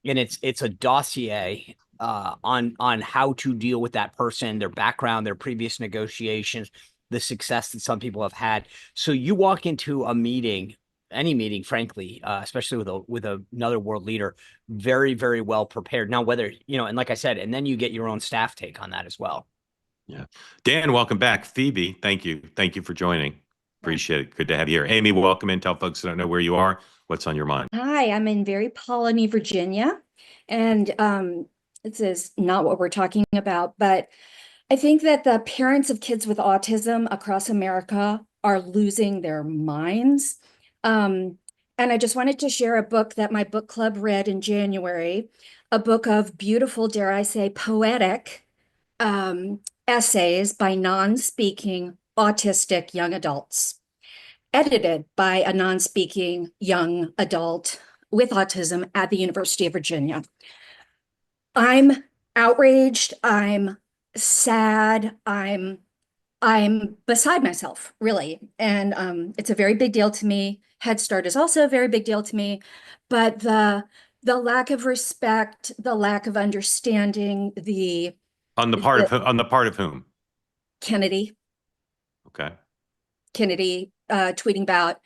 and it's a dossier on how to deal with that person, their background, their previous negotiations, the success that some people have had. So you walk into a meeting, any meeting, frankly, especially with another world leader, very, very well prepared. Now, whether, and like I said, and then you get your own staff take on that as well. Yeah. Dan, welcome back. Phoebe, thank you. Thank you for joining. Appreciate it. Good to have you here. Amy, welcome in. Tell folks who don't know where you are, what's on your mind. Hi, I'm in Very Colony, Virginia. And this is not what we're talking about, but I think that the parents of kids with autism across America are losing their minds. And I just wanted to share a book that my book club read in January, a book of beautiful, dare I say, poetic essays by non-speaking autistic young adults, edited by a non-speaking young adult with autism at the University of Virginia. I'm outraged, I'm sad, I'm beside myself, really. And it's a very big deal to me. Head Start is also a very big deal to me, but the lack of respect, the lack of understanding, on the part of whom? Kennedy. Okay. Kennedy tweeting about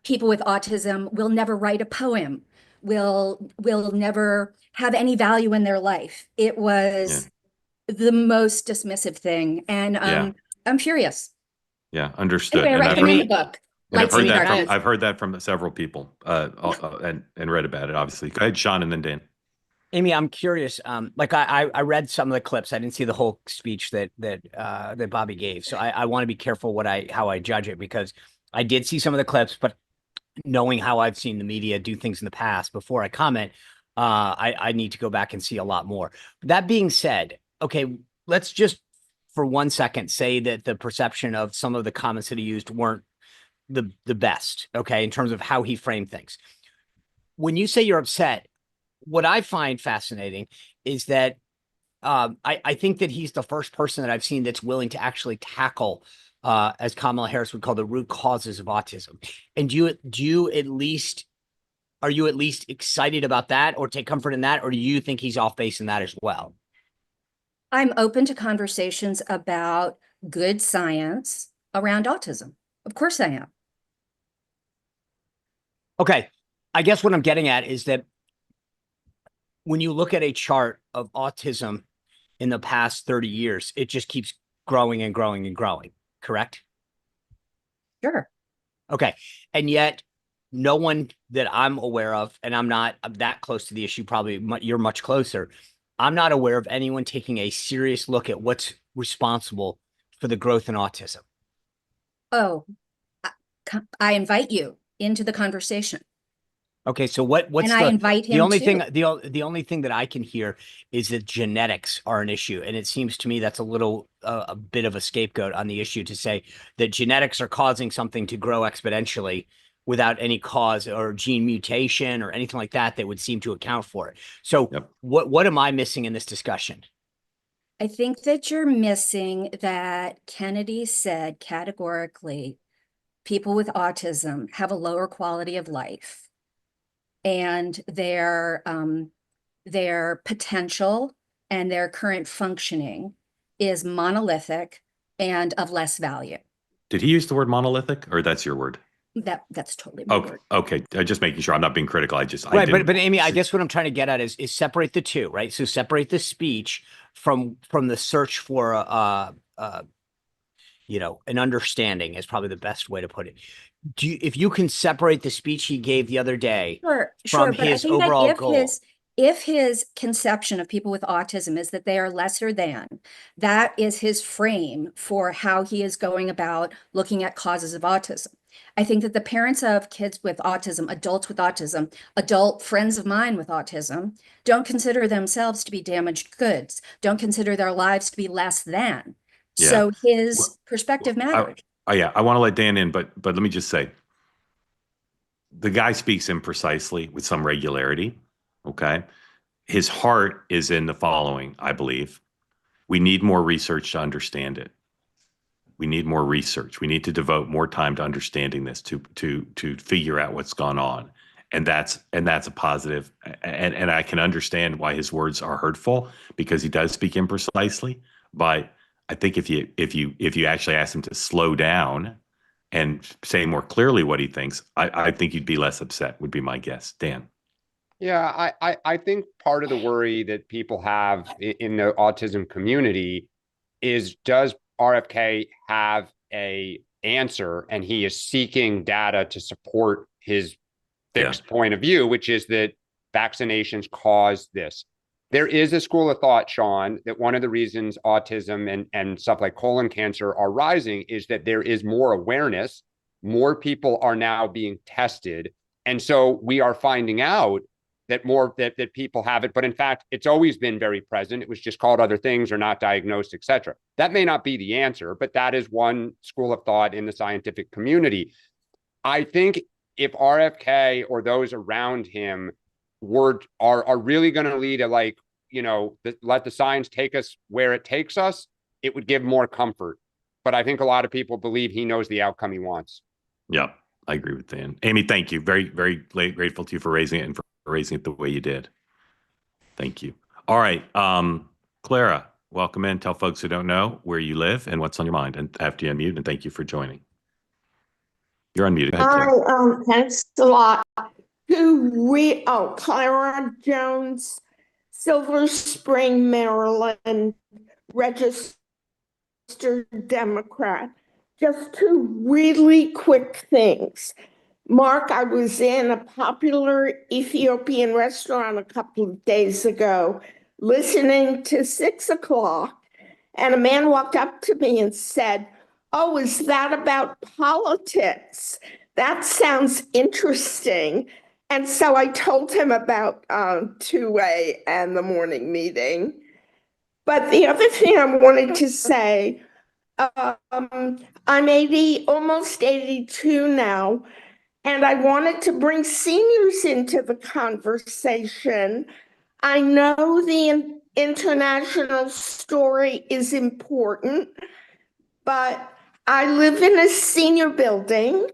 people with autism will never write a poem, will never have any value in their life. It was the most dismissive thing, and I'm furious. Yeah, understood. Anyway, I recommend the book. And I've heard that from several people and read about it, obviously. Go ahead, Sean, and then Dan. Amy, I'm curious. Like I read some of the clips. I didn't see the whole speech that Bobby gave. So I want to be careful how I judge it, because I did see some of the clips, but knowing how I've seen the media do things in the past before I comment, I need to go back and see a lot more. That being said, okay, let's just for 1 second say that the perception of some of the comments that he used weren't the best, okay, in terms of how he framed things. When you say you're upset, what I find fascinating is that I think that he's the first person that I've seen that's willing to actually tackle, as Kamala Harris would call, the root causes of autism. And are you at least excited about that, or take comfort in that, or do you think he's off base in that as well? I'm open to conversations about good science around autism. Of course I am. Okay. I guess what I'm getting at is that when you look at a chart of autism in the past 30 years, it just keeps growing and growing and growing, correct? Sure. Okay. And yet no one that I'm aware of, and I'm not that close to the issue, probably you're much closer. I'm not aware of anyone taking a serious look at what's responsible for the growth in autism. Oh, I invite you into the conversation. Okay, so what's and I invite him the only too. thing the only thing that I can hear is that genetics are an issue, and it seems to me that's a bit of a scapegoat on the issue to say that genetics are causing something to grow exponentially without any cause or gene mutation or anything like that would seem to account for it. So what am I missing in this discussion? I think that you're missing that Kennedy said categorically, people with autism have a lower quality of life, and their potential and their current functioning is monolithic and of less value. Did he use the word monolithic, or that's your word? That's totally my word. Okay. Just making sure I'm not being critical. But Amy, I guess what I'm trying to get at is separate the two, right? So separate the speech from the search for an understanding is probably the best way to put it. If you can separate the speech he gave the other day from his overall goal. If his conception of people with autism is that they are lesser than, that is his frame for how he is going about looking at causes of autism. I think that the parents of kids with autism, adults with autism, adult friends of mine with autism, don't consider themselves to be damaged goods, don't consider their lives to be less than. Yeah. So his perspective matters. I want to let Dan in, but let me just say, the guy speaks imprecisely with some regularity. Okay. His heart is in the following, I believe. We need more research to understand it. We need more research. We need to devote more time to understanding this, to figure out what's gone on. And that's a positive. And I can understand why his words are hurtful, because he does speak imprecisely. But I think if you actually ask him to slow down and say more clearly what he thinks, I think you'd be less upset, would be my guess. Dan. Yeah, I think part of the worry that people have in the autism community is, does RFK have a answer? And he is seeking data to support his fixed point of view, which is that vaccinations cause this. There is a school of thought, Sean, that one of the reasons autism and stuff like colon cancer are rising is that there is more awareness. More people are now being tested. And so we are finding out that more that people have it, but in fact, it's always been very present. It was just called other things or not diagnosed, et cetera. That may not be the answer, but that is one school of thought in the scientific community. I think if RFK or those around him are really going to lead a let the science take us where it takes us, it would give more comfort. But I think a lot of people believe he knows the outcome he wants. Yeah, I agree with Dan. Amy, thank you. Very, very grateful to you for raising it and for raising it the way you did. Thank you. All right. Clara, welcome in. Tell folks who don't know where you live and what's on your mind. And after you unmute, and thank you for joining. You're unmuted. Hi, thanks a lot. Clara Jones, Silver Spring, Maryland, registered Democrat. Just two really quick things. Mark, I was in a popular Ethiopian restaurant a couple of days ago, listening to 6 o'clock, and a man walked up to me and said, "Oh, is that about politics? That sounds interesting." And so I told him about 2A and the morning meeting. But the other thing I wanted to say, I'm 80, almost 82 now, and I wanted to bring seniors into the conversation. I know the international story is important, but I live in a senior building.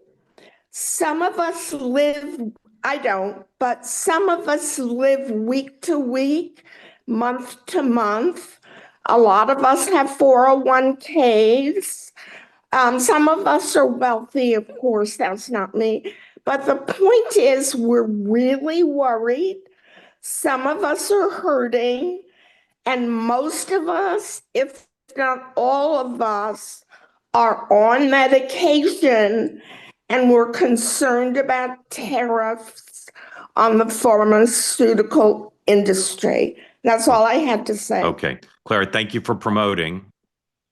Some of us live, I don't, but some of us live week to week, month to month. A lot of us have 401ks. Some of us are wealthy, of course, that's not me. But the point is, we're really worried. Some of us are hurting, and most of us, if not all of us, are on medication, and we're concerned about tariffs on the pharmaceutical industry. That's all I had to say. Okay. Clara, thank you for promoting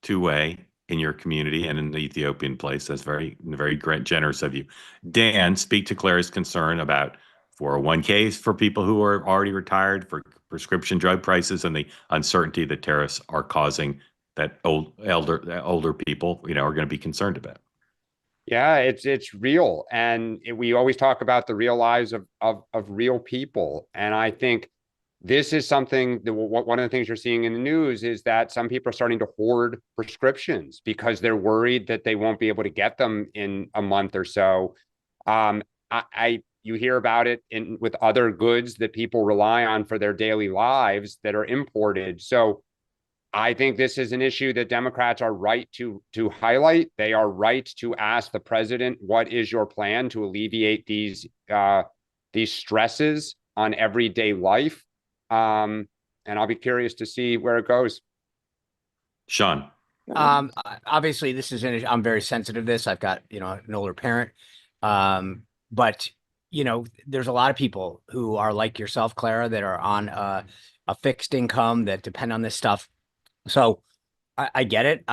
2A in your community and in the Ethiopian place. That's very, very generous of you. Dan, speak to Clara's concern about 401ks for people who are already retired, for prescription drug prices, and the uncertainty that tariffs are causing that older people, are going to be concerned about. Yeah, it's real. And we always talk about the real lives of real people. And I think this is something that one of the things you're seeing in the news is that some people are starting to hoard prescriptions because they're worried that they won't be able to get them in a month or so. You hear about it with other goods that people rely on for their daily lives that are imported. So I think this is an issue that Democrats are right to highlight. They are right to ask the president, what is your plan to alleviate these stresses on everyday life? And I'll be curious to see where it goes. Sean. Obviously this is I'm very sensitive to this. I've got, an older parent. But there's a lot of people who are like yourself, Clara, that are on a fixed income that depend on this stuff. So I get it.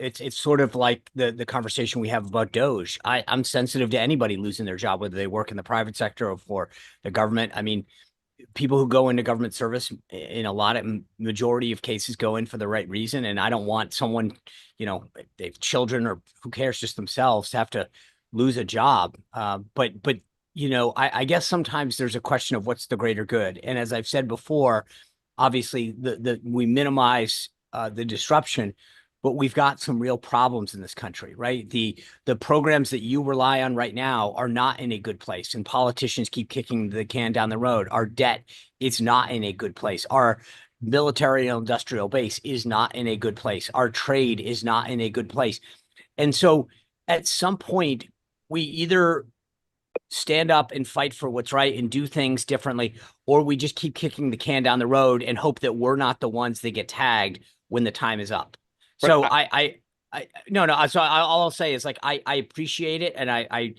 It's sort of like the conversation we have about Doge. I'm sensitive to anybody losing their job, whether they work in the private sector or for the government. I mean, people who go into government service in a lot of majority of cases go in for the right reason. And I don't want someone, they have children or who cares, just themselves, to have to lose a job. But I guess sometimes there's a question of what's the greater good. And as I've said before, obviously we minimize the disruption, but we've got some real problems in this country, right? The programs that you rely on right now are not in a good place, and politicians keep kicking the can down the road. Our debt is not in a good place. Our military and industrial base is not in a good place. Our trade is not in a good place. And so at some point, we either stand up and fight for what's right and do things differently, or we just keep kicking the can down the road and hope that we're not the ones that get tagged when the time is up. So no. So all I'll say is, like, I appreciate it. And I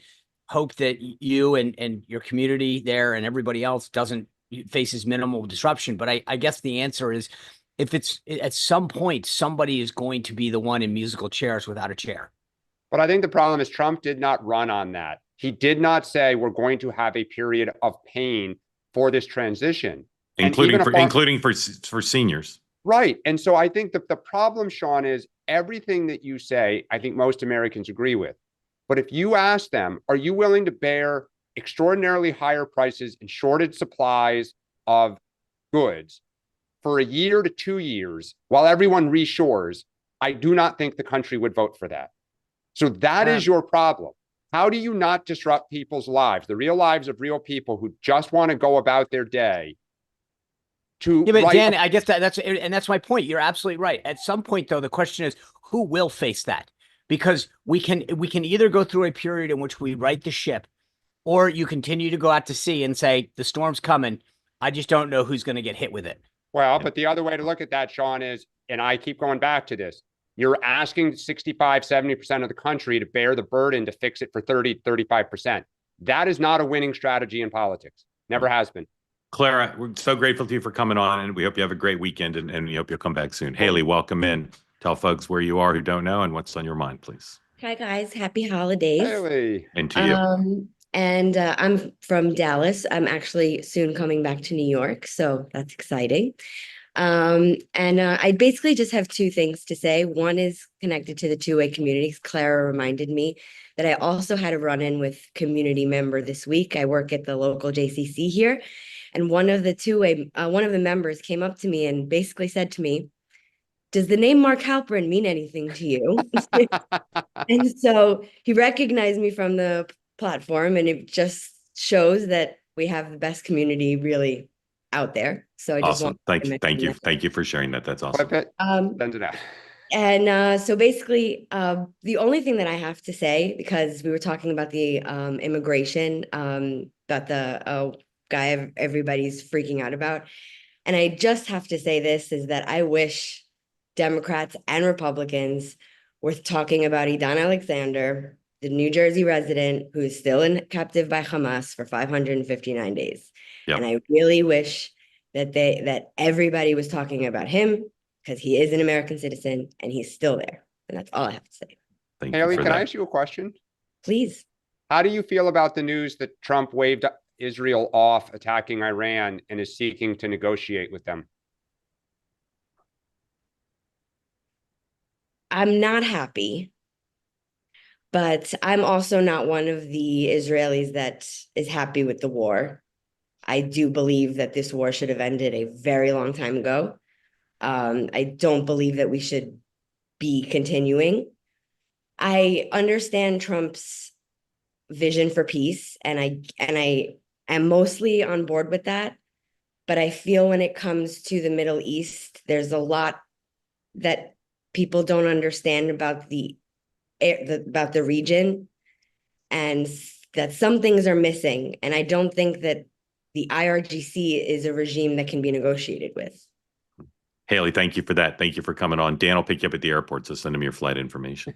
hope that you and your community there and everybody else faces minimal disruption. But I guess the answer is, if it's at some point, somebody is going to be the one in musical chairs without a chair. But I think the problem is Trump did not run on that. He did not say we're going to have a period of pain for this transition, including for seniors. Right. And so I think that the problem, Sean, is everything that you say, I think most Americans agree with. But if you ask them, are you willing to bear extraordinarily higher prices and shorted supplies of goods for a year to 2 years while everyone reshores, I do not think the country would vote for that. So that is your problem. How do you not disrupt people's lives, the real lives of real people who just want to go about their day? But Dan, I guess that's my point. You're absolutely right. At some point, though, the question is, who will face that? Because we can either go through a period in which we right the ship, or you continue to go out to sea and say, the storm's coming. I just don't know who's going to get hit with it. Well, but the other way to look at that, Sean, is, and I keep going back to this, you're asking 65, 70% of the country to bear the burden to fix it for 30, 35%. That is not a winning strategy in politics. Never has been. Clara, we're so grateful to you for coming on, and we hope you have a great weekend, and we hope you'll come back soon. Haley, welcome in. Tell folks where you are who don't know and what's on your mind, please. Hi, guys. Happy holidays. Haley. And to you. And I'm from Dallas. I'm actually soon coming back to New York, so that's exciting. I basically just have two things to say. One is connected to the two-way communities. Clara reminded me that I also had a run-in with community member this week. I work at the local JCC here, and one of the members came up to me and basically said to me, "Does the name Mark Halperin mean anything to you?" And so he recognized me from the platform, and it just shows that we have the best community really out there. So I just Awesome. want to Thank you. mention that. Thank you for sharing that. That's awesome. Clip it. Send it out. And so basically, the only thing that I have to say, because we were talking about the immigration, that the guy everybody's freaking out about, and I just have to say this, is that I wish Democrats and Republicans were talking about Idan Alexander, the New Jersey resident who is still captive by Hamas for 559 days. Yep. And I really wish that everybody was talking about him, because he is an American citizen and he's still there. And that's all I have to say. Thank you Haley, for can that. I ask you a question? Please. How do you feel about the news that Trump waved Israel off attacking Iran and is seeking to negotiate with them? I'm not happy, but I'm also not one of the Israelis that is happy with the war. I do believe that this war should have ended a very long time ago. I don't believe that we should be continuing. I understand Trump's vision for peace, and I am mostly on board with that. But I feel when it comes to the Middle East, there's a lot that people don't understand about the region, and that some things are missing. And I don't think that the IRGC is a regime that can be negotiated with. Haley, thank you for that. Thank you for coming on. Dan will pick you up at the airport, so send him your flight information.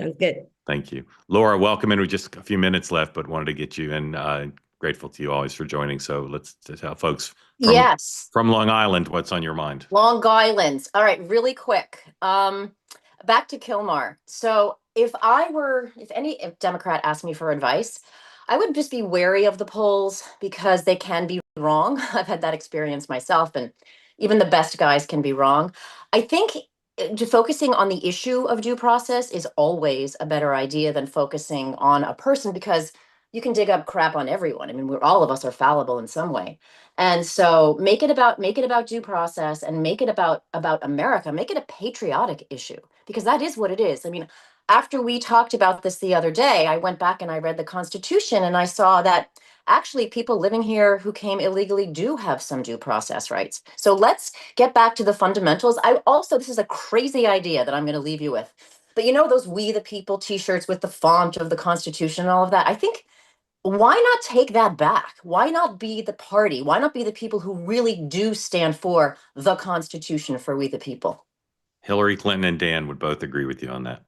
Sounds good. Thank you. Laura, welcome in. We just a few minutes left, but wanted to get you in. Grateful to you always for joining. So let's tell folks from Long Island what's on your mind. Long Island. All right, really quick. Back to Kilmar. So if any Democrat asked me for advice, I would just be wary of the polls because they can be wrong. I've had that experience myself, and even the best guys can be wrong. I think focusing on the issue of due process is always a better idea than focusing on a person, because you can dig up crap on everyone. I mean, all of us are fallible in some way. And so make it about due process, and make it about America. Make it a patriotic issue, because that is what it is. I mean, after we talked about this the other day, I went back and I read the Constitution, and I saw that actually people living here who came illegally do have some due process rights. So let's get back to the fundamentals. This is a crazy idea that I'm going to leave you with. But you know those We the People t-shirts with the font of the Constitution and all of that? I think, why not take that back? Why not be the party? Why not be the people who really do stand for the Constitution for we the people? Hillary Clinton and Dan would both agree with you on that.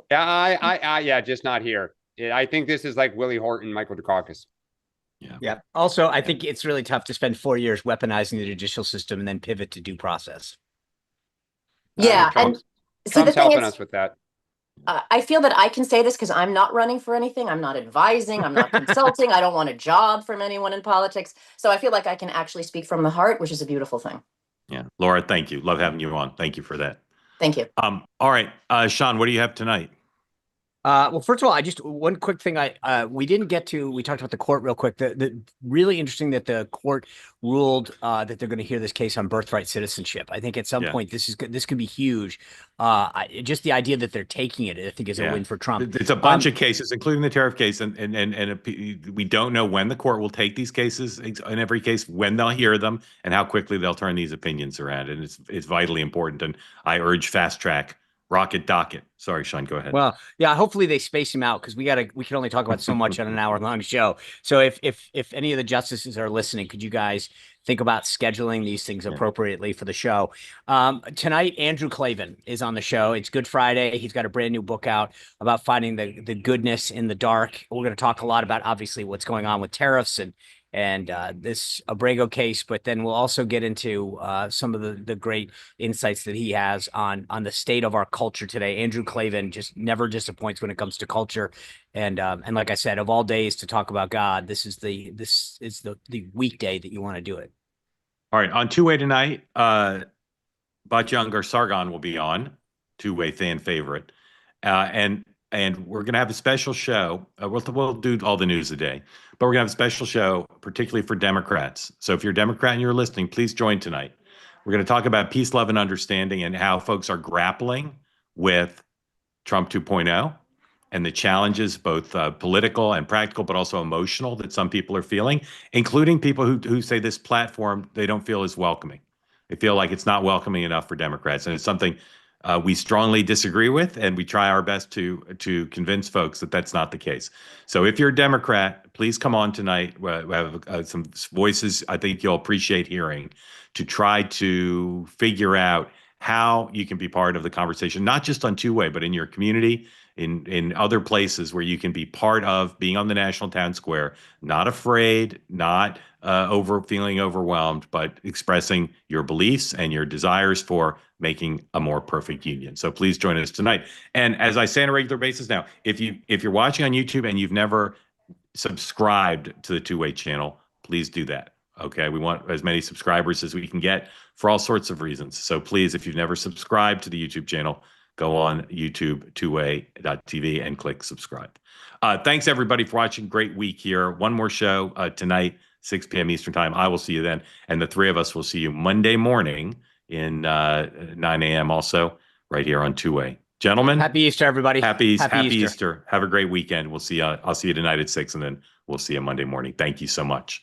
Yeah, just not here. I think this is like Willie Horton, Michael Dukakis. Yeah. Also, I think it's really tough to spend 4 years weaponizing the judicial system and then pivot to due process. Yeah, Trump's the thing helping is, us with that. I feel that I can say this because I'm not running for anything. I'm not advising. I'm not consulting. I don't want a job from anyone in politics. So I feel like I can actually speak from the heart, which is a beautiful thing. Yeah. Laura, thank you. Love having you on. Thank you for that. Thank you. All right. Sean, what do you have tonight? Well, first of all, one quick thing we didn't get to. We talked about the court real quick. The really interesting that the court ruled that they're going to hear this case on birthright citizenship. I think at some point this could be huge. Just the idea that they're taking it, I think, is a win for Trump. It's a bunch of cases, including the tariff case, and we don't know when the court will take these cases in every case, when they'll hear them, and how quickly they'll turn these opinions around. And it's vitally important. And I urge fast track. Rocket docket. Sorry, Sean, go ahead. Well, yeah, hopefully they space him out, because we can only talk about so much on an hour-long show. So if any of the justices are listening, could you guys think about scheduling these things appropriately for the show? Tonight, Andrew Klavan is on the show. It's Good Friday. He's got a brand new book out about finding the goodness in the dark. We're going to talk a lot about, obviously, what's going on with tariffs and this Abrego case, but then we'll also get into some of the great insights that he has on the state of our culture today. Andrew Klavan just never disappoints when it comes to culture, and like I said, of all days to talk about God, this is the weekday that you want to do it. All right, on two-way tonight, Butch Younger Sargon will be on, two-way fan favorite, and we're going to have a special show. We'll do all the news today, but we're going to have a special show, particularly for Democrats. So if you're a Democrat and you're listening, please join tonight. We're going to talk about peace, love, and understanding and how folks are grappling with Trump 2.0 and the challenges, both political and practical, but also emotional, that some people are feeling, including people who say this platform they don't feel is welcoming. They feel like it's not welcoming enough for Democrats, and it's something we strongly disagree with, and we try our best to convince folks that that's not the case. So if you're a Democrat, please come on tonight. We have some voices I think you'll appreciate hearing to try to figure out how you can be part of the conversation, not just on two-way, but in your community, in other places where you can be part of being on the national town square, not afraid, not feeling overwhelmed, but expressing your beliefs and your desires for making a more perfect union. So please join us tonight. And as I say on a regular basis now, if you're watching on YouTube and you've never subscribed to the two-way channel, please do that. Okay, we want as many subscribers as we can get for all sorts of reasons. So please, if you've never subscribed to the YouTube channel, go on YouTube, twoway.tv, and click subscribe. Thanks, everybody, for watching. Great week here. One more show tonight, 6 p.m. Eastern time. I will see you then. And the three of us will see you Monday morning in 9 a.m. also, right here on Two-Way. Gentlemen. Happy Easter, everybody. Happy Easter. Have a great weekend. We'll see you. I'll see you tonight at 6, and then we'll see you Monday morning. Thank you so much.